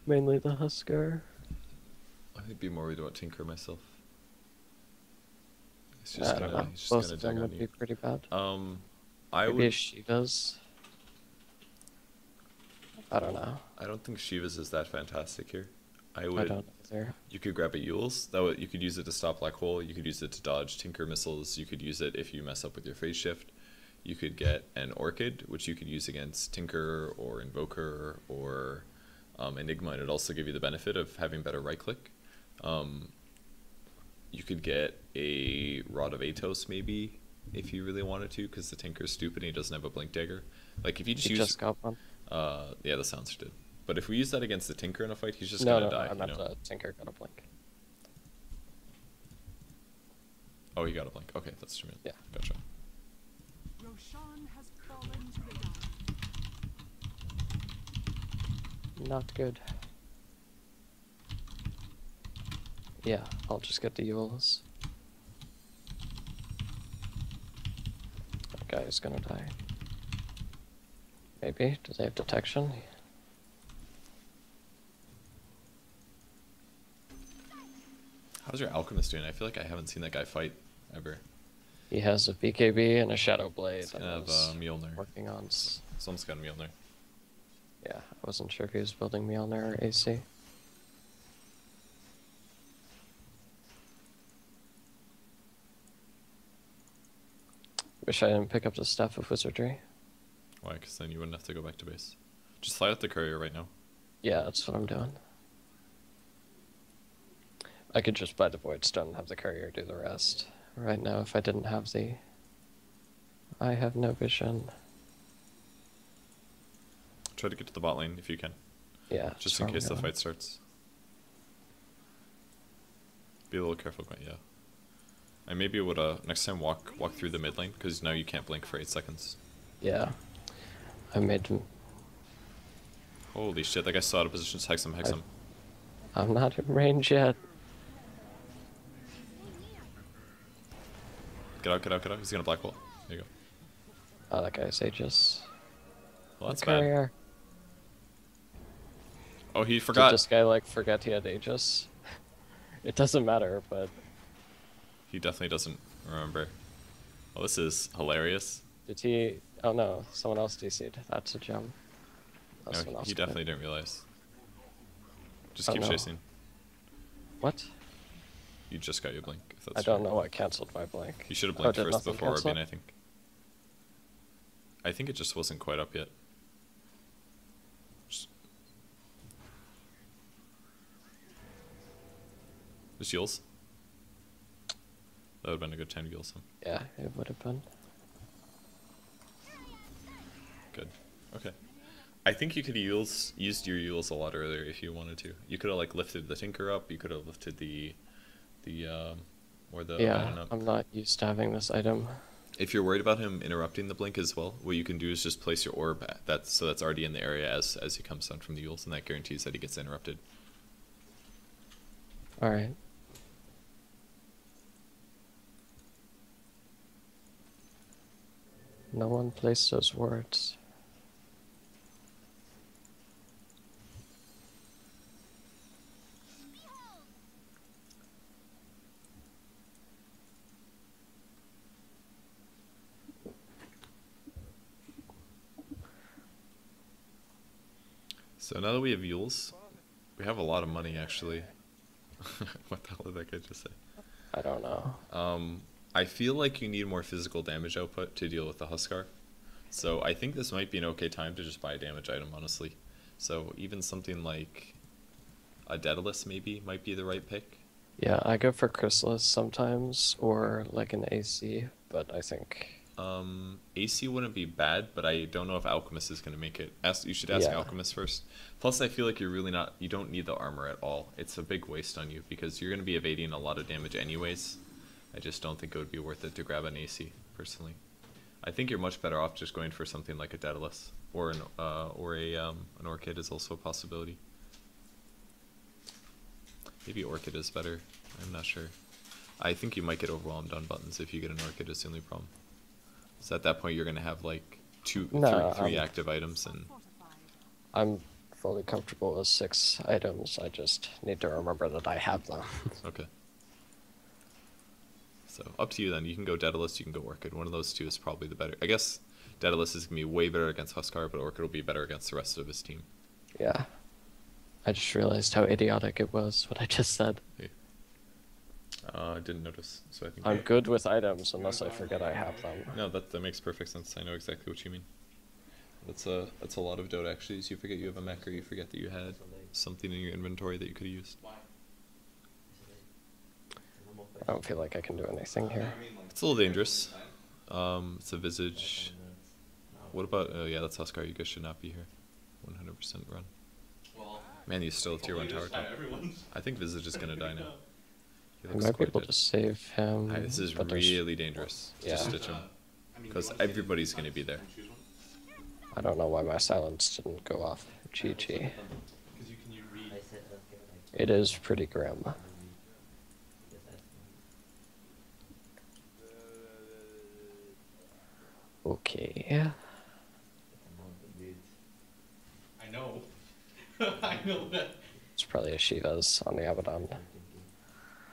Speaker 2: Mainly the Huskar.
Speaker 1: I would be more worried about Tinker myself. He's
Speaker 2: I don't know.
Speaker 1: he's
Speaker 2: Both
Speaker 1: gonna
Speaker 2: of them
Speaker 1: dagger
Speaker 2: would
Speaker 1: on
Speaker 2: be
Speaker 1: you.
Speaker 2: pretty bad.
Speaker 1: I
Speaker 2: Maybe
Speaker 1: would.
Speaker 2: Shiva's. I don't know.
Speaker 1: I don't think Shiva's is that fantastic here. I
Speaker 2: I
Speaker 1: would.
Speaker 2: don't either.
Speaker 1: You could grab a Yule's. You could use it to stop Black Hole. You could use it to dodge Tinker missiles. You could use it if you mess up with your phase shift. You could get an Orchid, which you could use against Tinker or Invoker or Enigma, and it'd also give you the benefit of having better right click. You could get a Rod of Atos maybe if you really wanted to, because the Tinker's stupid and he doesn't have a Blink Dagger. Like if you just
Speaker 2: He
Speaker 1: use,
Speaker 2: just got one.
Speaker 1: yeah, the Silencer did. But if we use that against the Tinker in a fight, he's just
Speaker 2: No,
Speaker 1: gonna
Speaker 2: no,
Speaker 1: die.
Speaker 2: I meant
Speaker 1: you know?
Speaker 2: the Tinker got a blink.
Speaker 1: Oh, he got a Blink. Okay, that's true.
Speaker 2: Yeah.
Speaker 1: Gotcha.
Speaker 3: Roshan has fallen to the ground.
Speaker 2: Not good. Yeah, I'll just get the Yules. That guy is gonna die. Maybe? Do they have detection?
Speaker 1: How's your Alchemist doing? I feel like I haven't seen that guy fight ever.
Speaker 2: He has a BKB and a Shadow Blade.
Speaker 1: He's gonna
Speaker 2: I
Speaker 1: have
Speaker 2: was
Speaker 1: Mjolnir.
Speaker 2: working on.
Speaker 1: Someone's got a Mjolnir.
Speaker 2: Yeah, I wasn't sure if he was building Mjolnir or AC. Wish I didn't pick up the Staff of Wizardry.
Speaker 1: Why? Because then you wouldn't have to go back to base. Just fly out the courier right now.
Speaker 2: Yeah, that's what I'm doing. I could just buy the Void Stone and have the courier do the rest. Right now, if I didn't have the... I have no vision.
Speaker 1: Try to get to the bot lane if you can.
Speaker 2: Yeah.
Speaker 1: Just
Speaker 2: that's
Speaker 1: in
Speaker 2: where I'm
Speaker 1: case the
Speaker 2: going.
Speaker 1: fight starts. Be a little careful, yeah. And maybe would next time walk through the mid lane, because now you can't blink for 8 seconds.
Speaker 2: Yeah. I made...
Speaker 1: Holy shit, that guy's still out of position. Just hex him, hex him.
Speaker 2: I'm not in range yet.
Speaker 1: Get out, get out, get out. He's gonna black hole. There you go.
Speaker 2: Oh, that guy's Aegis.
Speaker 1: Well, that's bad.
Speaker 2: Courier.
Speaker 1: Oh, he
Speaker 2: Did
Speaker 1: forgot.
Speaker 2: this guy, like, forget he had Aegis? It doesn't matter, but...
Speaker 1: He definitely doesn't remember. Well, this is hilarious.
Speaker 2: Did he... Oh no, someone else DC'd. That's a gem. Oh,
Speaker 1: No,
Speaker 2: someone else
Speaker 1: he
Speaker 2: did it.
Speaker 1: definitely didn't realize. Just
Speaker 2: Oh,
Speaker 1: keep
Speaker 2: no.
Speaker 1: chasing.
Speaker 2: What?
Speaker 1: You just got your blink. If that's
Speaker 2: I don't
Speaker 1: true.
Speaker 2: know what canceled my blink.
Speaker 1: You should have
Speaker 2: Oh,
Speaker 1: blinked
Speaker 2: did
Speaker 1: first
Speaker 2: nothing
Speaker 1: before
Speaker 2: cancel?
Speaker 1: Orbin, I think. I think it just wasn't quite up yet. Just Yules. That would have been a good time to Yules him.
Speaker 2: Yeah, it would have been.
Speaker 1: Good. Okay. I think you could have used your Yules a lot earlier if you wanted to. You could have like lifted the Tinker up. You could have lifted the or the I
Speaker 2: Yeah,
Speaker 1: don't know.
Speaker 2: I'm not used to having this item.
Speaker 1: If you're worried about him interrupting the blink as well, what you can do is just place your orb that's already in the area as he comes down from the Yules, and that guarantees that he gets interrupted.
Speaker 2: Alright. No one placed those words.
Speaker 1: So now that we have Yules, we have a lot of money actually. What the hell did that guy just say?
Speaker 2: I don't know.
Speaker 1: I feel like you need more physical damage output to deal with the Huskar. So I think this might be an okay time to just buy a damage item, honestly. So even something like a Daedalus maybe might be the right pick.
Speaker 2: Yeah, I go for Chrysalis sometimes, or like an AC, but I think...
Speaker 1: AC wouldn't be bad, but I don't know if Alchemist is going to make it. You should ask
Speaker 2: Yeah.
Speaker 1: Alchemist first. Plus, I feel like you don't need the armor at all. It's a big waste on you because you're going to be evading a lot of damage anyways. I just don't think it would be worth it to grab an AC, personally. I think you're much better off just going for something like a Daedalus or an Orchid is also a possibility. Maybe Orchid is better. I'm not sure. I think you might get overwhelmed on buttons if you get an Orchid. Is the only problem. So at that point, you're gonna have like three active items, and
Speaker 2: I'm fully comfortable with 6 items. I just need to remember that I have them.
Speaker 1: okay. So up to you then. You can go Daedalus, you can go Orchid. One of those two is probably the better. I guess Daedalus is gonna be way better against Huskar, but Orchid will be better against the rest of his team.
Speaker 2: Yeah. I just realized how idiotic it was what I just said.
Speaker 1: Hey. I didn't notice, so I think
Speaker 2: I'm good with items unless I forget I have them.
Speaker 1: no, that makes perfect sense. I know exactly what you mean. That's a lot of Dota actually. Is you forget you have a mech, or you forget that you had something in your inventory that you could have used.
Speaker 2: I don't feel like I can do anything here.
Speaker 1: It's a little dangerous. It's a Visage. What about? Oh yeah, that's Huskar. You guys should not be here. 100% run. Man, you still have tier 1 tower top. I think Visage is gonna die now.
Speaker 2: I might be able to save him.
Speaker 1: This is
Speaker 2: but
Speaker 1: really dangerous.
Speaker 2: Yeah.
Speaker 1: Just stitch him. Because everybody's gonna be there.
Speaker 2: I don't know why my silence didn't go off. GG. It is pretty grim. Okay.
Speaker 4: I know. I know that.
Speaker 2: It's probably a Shiva's on the Abaddon.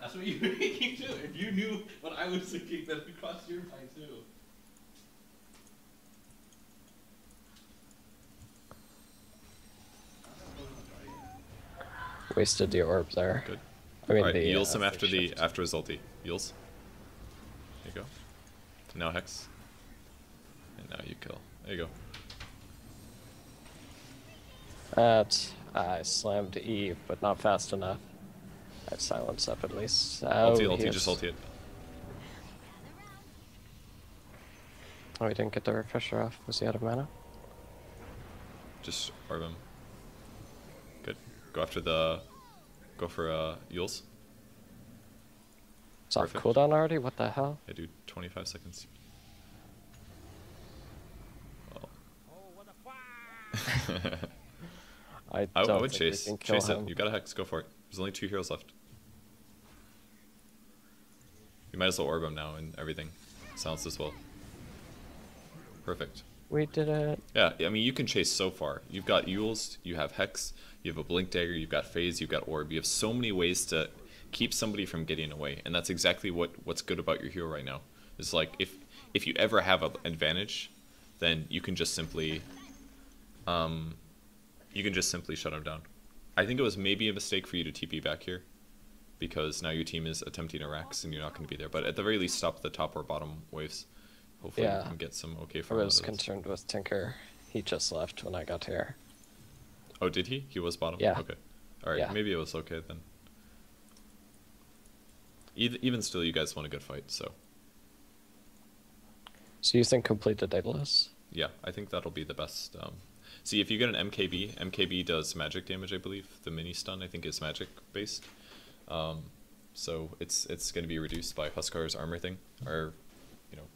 Speaker 4: That's what you were thinking too. If you knew what I was thinking, that would cross your mind too.
Speaker 2: Wasted the orb there.
Speaker 1: Good.
Speaker 2: I mean,
Speaker 1: Alright,
Speaker 2: the,
Speaker 1: Eels him after
Speaker 2: shift.
Speaker 1: after his ulti. Eels. There you go. Now Hex. And now you kill. There you go.
Speaker 2: I slammed E, but not fast enough. I have silence up at least.
Speaker 1: Ulti, just ulti it.
Speaker 2: Oh, he didn't get the refresher off. Was he out of mana?
Speaker 1: Just orb him. Good. Go after the... Go for Eels.
Speaker 2: It's off
Speaker 1: Perfect.
Speaker 2: cooldown already? What the hell?
Speaker 1: I do 25 seconds. Well.
Speaker 2: I
Speaker 1: I
Speaker 2: don't
Speaker 1: would
Speaker 2: think we
Speaker 1: chase.
Speaker 2: can kill
Speaker 1: Chase
Speaker 2: him.
Speaker 1: it. You got a Hex. Go for it. There's only 2 heroes left. You might as well orb him now and everything. Silence as well. Perfect.
Speaker 2: We did it.
Speaker 1: Yeah, I mean, you can chase so far. You've got Euls, you have Hex, you have a Blink Dagger, you've got Phase, you've got Orb. You have so many ways to keep somebody from getting away, and that's exactly what's good about your hero right now. It's like, if you ever have an advantage, then you can just simply shut him down. I think it was maybe a mistake for you to TP back here, because now your team is attempting a Rax, and you're not going to be there. But at the very least, stop the top or bottom waves. Hopefully
Speaker 2: Yeah.
Speaker 1: you can get some okay
Speaker 2: I
Speaker 1: farm out
Speaker 2: was
Speaker 1: of this.
Speaker 2: concerned with Tinker. He just left when I got here.
Speaker 1: Oh, did he? He was bottom?
Speaker 2: Yeah.
Speaker 1: Okay. Alright,
Speaker 2: Yeah.
Speaker 1: maybe it was okay then. Even still, you guys won a good fight, so...
Speaker 2: So you think complete the Daedalus?
Speaker 1: Yeah, I think that'll be the best. See, if you get an MKB, MKB does magic damage, I believe. The mini stun, I think, is magic based. So it's going to be reduced by Huskar's armor thing, or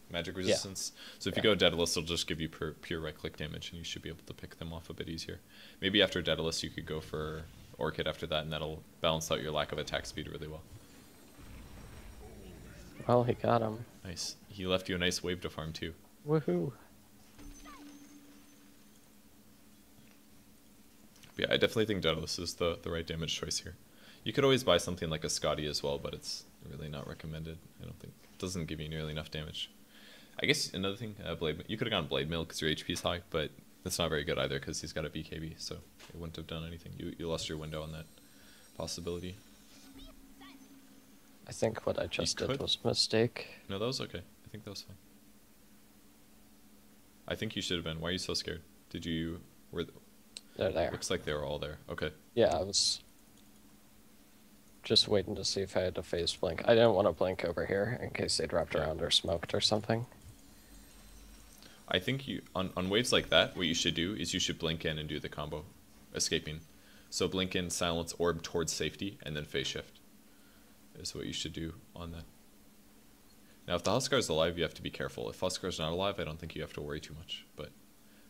Speaker 1: magic resistance. So if you go Daedalus, it'll just give you pure right click damage, and you should be able to pick them off a bit easier. Maybe after Daedalus, you could go for Orchid after that, and that'll balance out your lack of attack speed really well.
Speaker 2: Well, he got him.
Speaker 1: Nice. He left you a nice wave to farm too.
Speaker 2: Woohoo.
Speaker 1: Yeah, I definitely think Daedalus is the right damage choice here. You could always buy something like a Scotty as well, but it's really not recommended. I don't think it doesn't give you nearly enough damage. I guess another thing, Blade. You could have gone Blade Mill because your HP is high, but that's not very good either because he's got a BKB, so it wouldn't have done anything. You lost your window on that possibility.
Speaker 2: I think what I just did
Speaker 1: could.
Speaker 2: was a mistake.
Speaker 1: No, that was okay. I think that was fine. I think you should have been. Why are you so scared? Did you?
Speaker 2: They're there.
Speaker 1: Looks like they were all there. Okay.
Speaker 2: Yeah, I was just waiting to see if I had to phase blink. I didn't want to blink over here in case they dropped around or smoked or something.
Speaker 1: I think you on waves like that, what you should do is you should blink in and do the combo, escaping. So blink in, silence, orb towards safety, and then phase shift. Is what you should do on that. Now, if the Huskar's alive, you have to be careful. If Huskar's not alive, I don't think you have to worry too much. But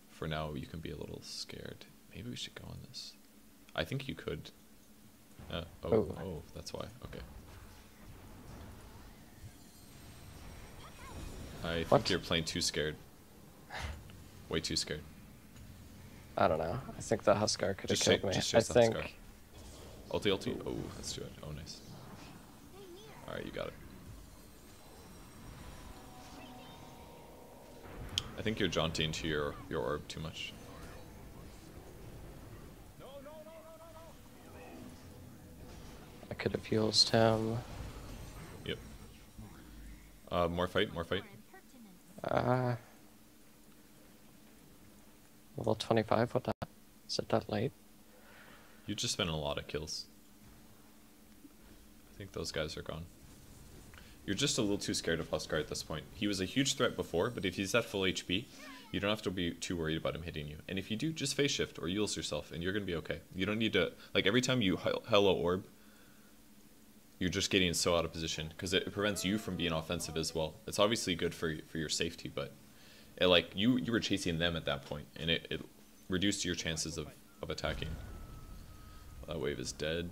Speaker 1: for now, you can be a little scared. Maybe we should go on this. I think you could. Oh, that's why. Okay. I think
Speaker 2: What?
Speaker 1: you're playing too scared. Way too scared.
Speaker 2: I don't know. I think the Huskar could have
Speaker 1: Just
Speaker 2: killed me.
Speaker 1: just
Speaker 2: I
Speaker 1: chase the
Speaker 2: think.
Speaker 1: Huskar. Ulti. Oh, let's do it. Oh, nice. Alright, you got it. I think you're jaunting to your orb too much.
Speaker 2: I could have used him.
Speaker 1: Yep. More fight.
Speaker 2: Level 25, what that? Is it that late?
Speaker 1: You just spent a lot of kills. I think those guys are gone. You're just a little too scared of Huskar at this point. He was a huge threat before, but if he's at full HP, you don't have to be too worried about him hitting you. And if you do, just phase shift or Yules yourself, and you're going to be okay. You don't need to... Like, every time you hello orb, you're just getting so out of position, because it prevents you from being offensive as well. It's obviously good for your safety, but it, like, you were chasing them at that point, and it reduced your chances of attacking. That wave is dead.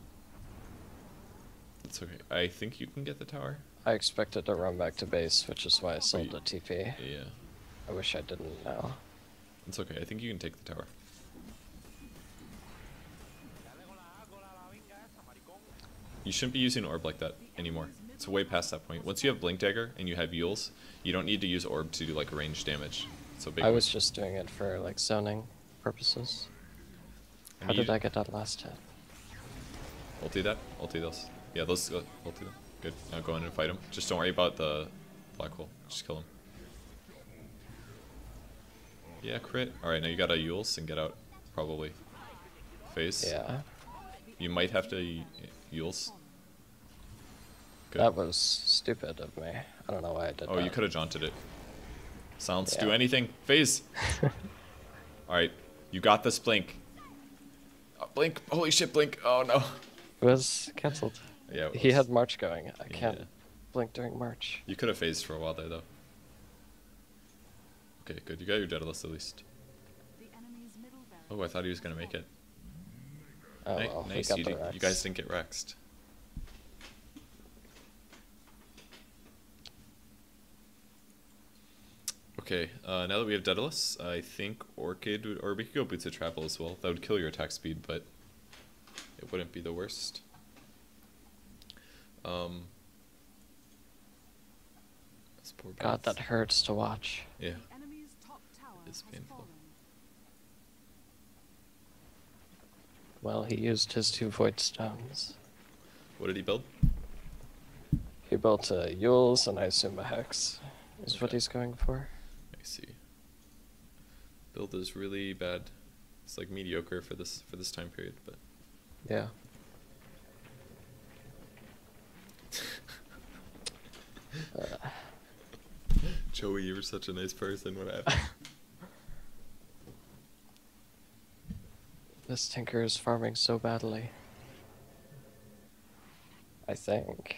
Speaker 1: It's okay. I think you can get the tower.
Speaker 2: I expected to run back to base, which is why I sold
Speaker 1: Wait.
Speaker 2: the TP.
Speaker 1: Yeah.
Speaker 2: I wish I didn't now.
Speaker 1: It's okay. I think you can take the tower. You shouldn't be using orb like that anymore. It's way past that point. Once you have blink dagger and you have Yules, you don't need to use orb to do like range damage. So big.
Speaker 2: I was just doing it for like zoning purposes.
Speaker 1: I
Speaker 2: How
Speaker 1: mean,
Speaker 2: did I get that last hit?
Speaker 1: Ulti that. Ulti those. Yeah, those. Ulti them. Good. Now go in and fight him. Just don't worry about the black hole. Just kill him. Yeah, crit. Alright, now you gotta Yules and get out. Probably. Phase.
Speaker 2: Yeah.
Speaker 1: You might have to Yules. Good.
Speaker 2: That was stupid of me. I don't know why I did that.
Speaker 1: Oh, you could have jaunted it. Silence, do
Speaker 2: Yeah.
Speaker 1: anything. Phase. Alright, you got this, Blink. Blink. Holy shit, Blink. Oh no.
Speaker 2: It was cancelled.
Speaker 1: Yeah, it
Speaker 2: He
Speaker 1: was.
Speaker 2: had March going. I can't
Speaker 1: Yeah.
Speaker 2: blink during March.
Speaker 1: You could have phased for a while there, though. Okay, good. You got your Daedalus at least.
Speaker 3: The enemy's middle barracks.
Speaker 1: Oh, I thought he was going to make it.
Speaker 2: Oh, well, he
Speaker 1: Nice,
Speaker 2: got
Speaker 1: you,
Speaker 2: the
Speaker 1: you
Speaker 2: Rex.
Speaker 1: guys didn't get Rexed. Okay, now that we have Daedalus, I think Orchid, or we could go Boots of Travel as well. That would kill your attack speed, but it wouldn't be the worst. That's poor
Speaker 2: God,
Speaker 1: Boots.
Speaker 2: that hurts to watch.
Speaker 1: Yeah,
Speaker 3: The enemy's top tower
Speaker 1: It's
Speaker 3: has
Speaker 1: painful.
Speaker 3: fallen.
Speaker 2: Well, he used his 2 Void Stones.
Speaker 1: what did he build?
Speaker 2: He built a Yules and I assume a Hex. Is what
Speaker 1: Okay.
Speaker 2: he's going for.
Speaker 1: I see. Build is really bad. It's like mediocre for this time period, but
Speaker 2: Yeah.
Speaker 1: Joey, you were such a nice person. What happened?
Speaker 2: This Tinker is farming so badly. I think.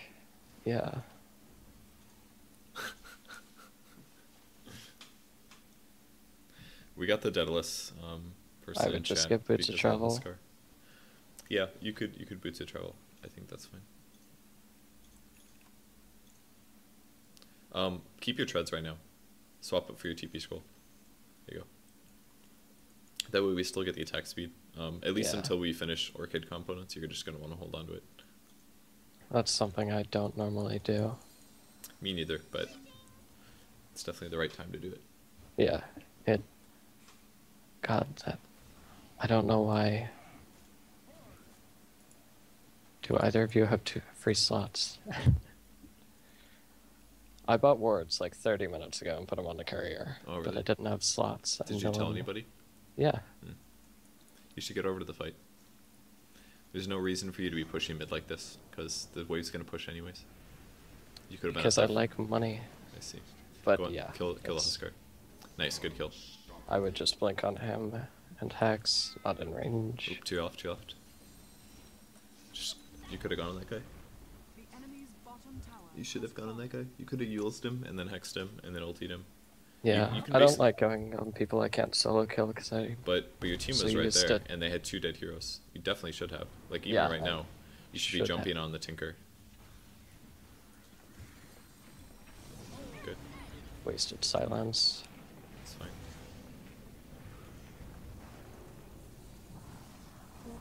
Speaker 2: Yeah.
Speaker 1: We got the Daedalus person
Speaker 2: I would
Speaker 1: in
Speaker 2: just
Speaker 1: chat
Speaker 2: get Boots of
Speaker 1: because
Speaker 2: Travel.
Speaker 1: Huskar. Yeah, you could Boots of Travel. I think that's fine. Keep your treads right now. Swap it for your TP scroll. There you go. That way we still get the attack speed. At least
Speaker 2: Yeah.
Speaker 1: until we finish Orchid components, you're just gonna want to hold on to it.
Speaker 2: That's something I don't normally do.
Speaker 1: Me neither, but it's definitely the right time to do it.
Speaker 2: Yeah. God, that... I don't know why... Do either of you have 2 free slots? I bought wards like 30 minutes ago and put them on the courier.
Speaker 1: Oh,
Speaker 2: But
Speaker 1: really?
Speaker 2: I didn't have slots.
Speaker 1: Did
Speaker 2: and
Speaker 1: you
Speaker 2: no
Speaker 1: tell
Speaker 2: one-
Speaker 1: anybody?
Speaker 2: Yeah.
Speaker 1: You should get over to the fight. There's no reason for you to be pushing mid like this, because the wave's gonna push anyways. You could have been.
Speaker 2: Because I like money.
Speaker 1: I see.
Speaker 2: But
Speaker 1: Go on,
Speaker 2: yeah.
Speaker 1: kill the
Speaker 2: it's-
Speaker 1: Huskar. Nice, good kill.
Speaker 2: I would just blink on him and Hex, not in range.
Speaker 1: Oop, to your left, to your left. Just, you could have gone on that guy.
Speaker 3: The enemy's bottom
Speaker 1: You should have gone on that guy. You could have used him and then hexed him and then ultied him.
Speaker 2: Yeah,
Speaker 1: you can
Speaker 2: I don't
Speaker 1: basi-
Speaker 2: like going on people I can't solo kill because
Speaker 1: But your team
Speaker 2: So
Speaker 1: was
Speaker 2: you
Speaker 1: right
Speaker 2: used
Speaker 1: there,
Speaker 2: it.
Speaker 1: and they had 2 dead heroes. You definitely should have. Like even
Speaker 2: Yeah,
Speaker 1: right
Speaker 2: I
Speaker 1: now, you should be
Speaker 2: should
Speaker 1: jumping
Speaker 2: have.
Speaker 1: on the Tinker. Good.
Speaker 2: wasted silence.
Speaker 1: It's fine.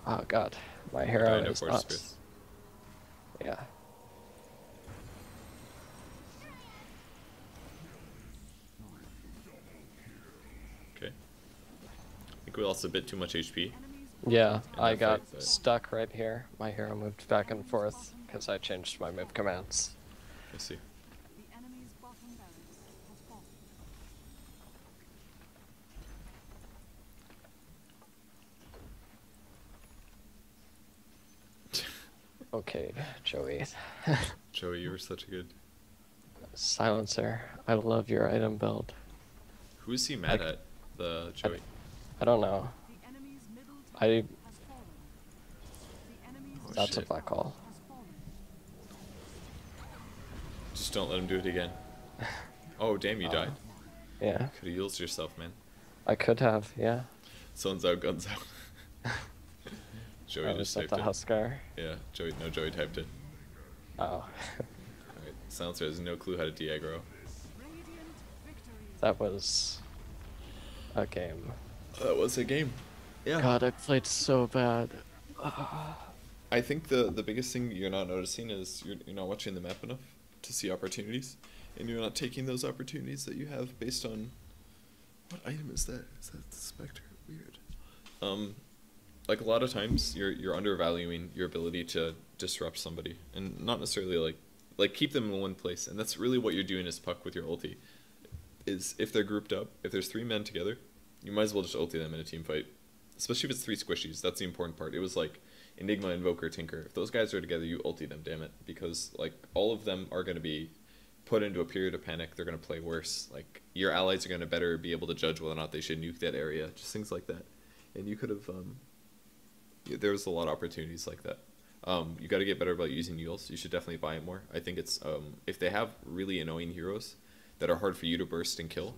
Speaker 2: Oh god, my
Speaker 1: I
Speaker 2: hero
Speaker 1: know
Speaker 2: is
Speaker 1: Force
Speaker 2: nuts.
Speaker 1: Spirits.
Speaker 2: Yeah.
Speaker 1: Okay. I think we lost a bit too much HP.
Speaker 2: Yeah,
Speaker 1: In
Speaker 2: I
Speaker 1: that
Speaker 2: got
Speaker 1: fight, but-
Speaker 2: stuck right here. My hero moved back and forth because I changed my move commands.
Speaker 1: I see.
Speaker 3: The enemy's bottom barracks has fallen.
Speaker 2: Okay, Joey.
Speaker 1: Joey, you were such a good.
Speaker 2: Silencer, I love your item build.
Speaker 1: Who is he mad
Speaker 2: Like-
Speaker 1: at? The Joey.
Speaker 2: I don't know.
Speaker 3: The enemy's middle
Speaker 2: I-
Speaker 3: tower has fallen. The enemy's
Speaker 1: Oh,
Speaker 2: That's a
Speaker 1: shit.
Speaker 2: black hole.
Speaker 3: has fallen.
Speaker 1: Just don't let him do it again. Oh damn, you died.
Speaker 2: Yeah,
Speaker 1: Could have used yourself, man.
Speaker 2: I could have, yeah.
Speaker 1: Sun's out, guns out. Joey
Speaker 2: I
Speaker 1: just
Speaker 2: was at
Speaker 1: typed
Speaker 2: the
Speaker 1: it.
Speaker 2: Huskar.
Speaker 1: Yeah, Joey. No, Joey typed it.
Speaker 2: Oh.
Speaker 1: Alright, Silencer has no clue how to de-aggro.
Speaker 3: Radiant victory.
Speaker 2: That was a game.
Speaker 1: That was a game. Yeah.
Speaker 2: God, I played so bad.
Speaker 1: I think the biggest thing you're not noticing is you're not watching the map enough to see opportunities, and you're not taking those opportunities that you have based on what item is that? Is that the Spectre? Weird. Like a lot of times you're undervaluing your ability to disrupt somebody, and not necessarily like keep them in one place. And that's really what you're doing as Puck with your ulti. Is if they're grouped up, if there's 3 men together, you might as well just ulti them in a team fight. Especially if it's 3 squishies, that's the important part. It was like Enigma, Invoker, Tinker. If those guys are together, you ulti them, damn it. Because like all of them are going to be put into a period of panic. They're going to play worse. Like your allies are going to better be able to judge whether or not they should nuke that area. Just things like that. And you could have, there was a lot of opportunities like that. You got to get better about using Yules. You should definitely buy it more. I think it's, if they have really annoying heroes that are hard for you to burst and kill,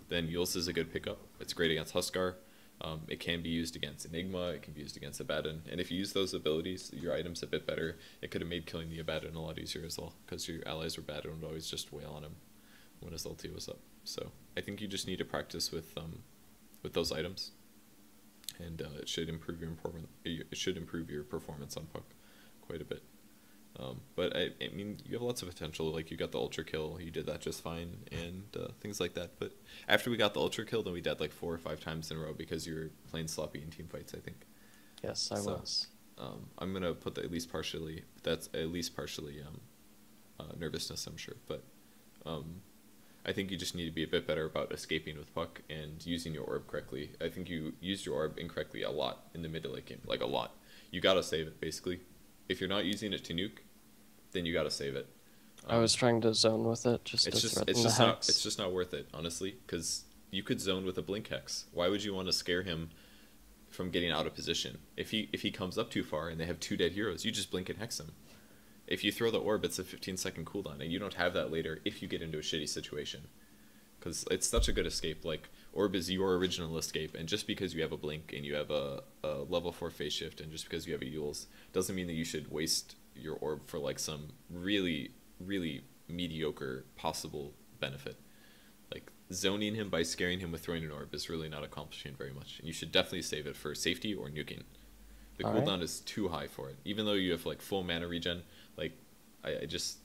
Speaker 1: then Yules is a good pickup. It's great against Huskar. It can be used against Enigma, it can be used against Abaddon, and if you use those abilities, your item's a bit better. It could have made killing the Abaddon a lot easier as well, because your allies were bad and would always just wail on him when his ulti was up. So I think you just need to practice with those items, and it should improve your performance on Puck quite a bit. But I mean, you have lots of potential. Like you got the ultra kill, you did that just fine, and things like that. But after we got the ultra kill, then we died like 4 or 5 times in a row because you were playing sloppy in team fights, I think.
Speaker 2: Yes, I
Speaker 1: So,
Speaker 2: was.
Speaker 1: I'm gonna put that at least partially. That's at least partially nervousness, I'm sure. But I think you just need to be a bit better about escaping with Puck and using your orb correctly. I think you used your orb incorrectly a lot in the mid to late game, like a lot. You gotta save it basically. If you're not using it to nuke, then you gotta save it.
Speaker 2: I was trying to zone with it just
Speaker 1: It's
Speaker 2: to
Speaker 1: just
Speaker 2: threaten
Speaker 1: it's
Speaker 2: the
Speaker 1: just
Speaker 2: hex.
Speaker 1: it's just not worth it, honestly, because you could zone with a blink hex. Why would you want to scare him from getting out of position? If he comes up too far and they have 2 dead heroes, you just blink and hex him. If you throw the orb, it's a 15-second cooldown, and you don't have that later if you get into a shitty situation. Because it's such a good escape. Like orb is your original escape, and just because you have a blink and you have a level 4 phase shift, and just because you have a Yules, doesn't mean that you should waste your orb for like some really mediocre possible benefit. Like zoning him by scaring him with throwing an orb is really not accomplishing very much, and you should definitely save it for safety or nuking. The
Speaker 2: Alright.
Speaker 1: cooldown is too high for it, even though you have like full mana regen. Like I just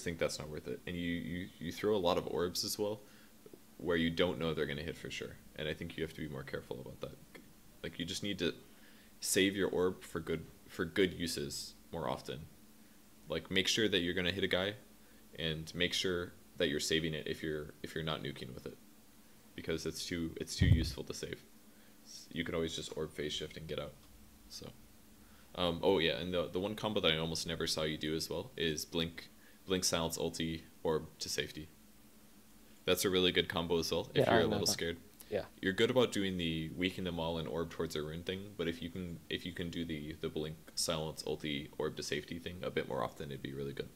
Speaker 1: think that's not worth it. And you throw a lot of orbs as well, where you don't know they're gonna hit for sure, and I think you have to be more careful about that. Like you just need to save your orb for good uses more often. Like make sure that you're gonna hit a guy, and make sure that you're saving it if you're not nuking with it, because it's too useful to save. You can always just orb phase shift and get out. So, oh yeah, and the one combo that I almost never saw you do as well is blink silence ulti orb to safety. That's a really good combo as well if
Speaker 2: Yeah,
Speaker 1: you're
Speaker 2: I
Speaker 1: a
Speaker 2: know
Speaker 1: little
Speaker 2: that.
Speaker 1: scared.
Speaker 2: Yeah.
Speaker 1: You're good about doing the weaken them all and orb towards a rune thing, but if you can do the blink silence ulti orb to safety thing a bit more often, it'd be really good.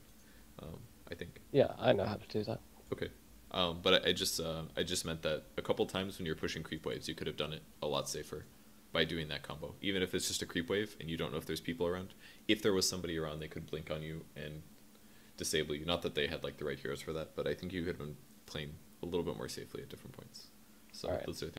Speaker 1: I think.
Speaker 2: Yeah, I know how to do that.
Speaker 1: Okay. But I just meant that a couple times when you're pushing creep waves, you could have done it a lot safer by doing that combo. Even if it's just a creep wave and you don't know if there's people around. If there was somebody around, they could blink on you and disable you. Not that they had like the right heroes for that, but I think you could have been playing a little bit more safely at different points. So
Speaker 2: All right.
Speaker 1: those are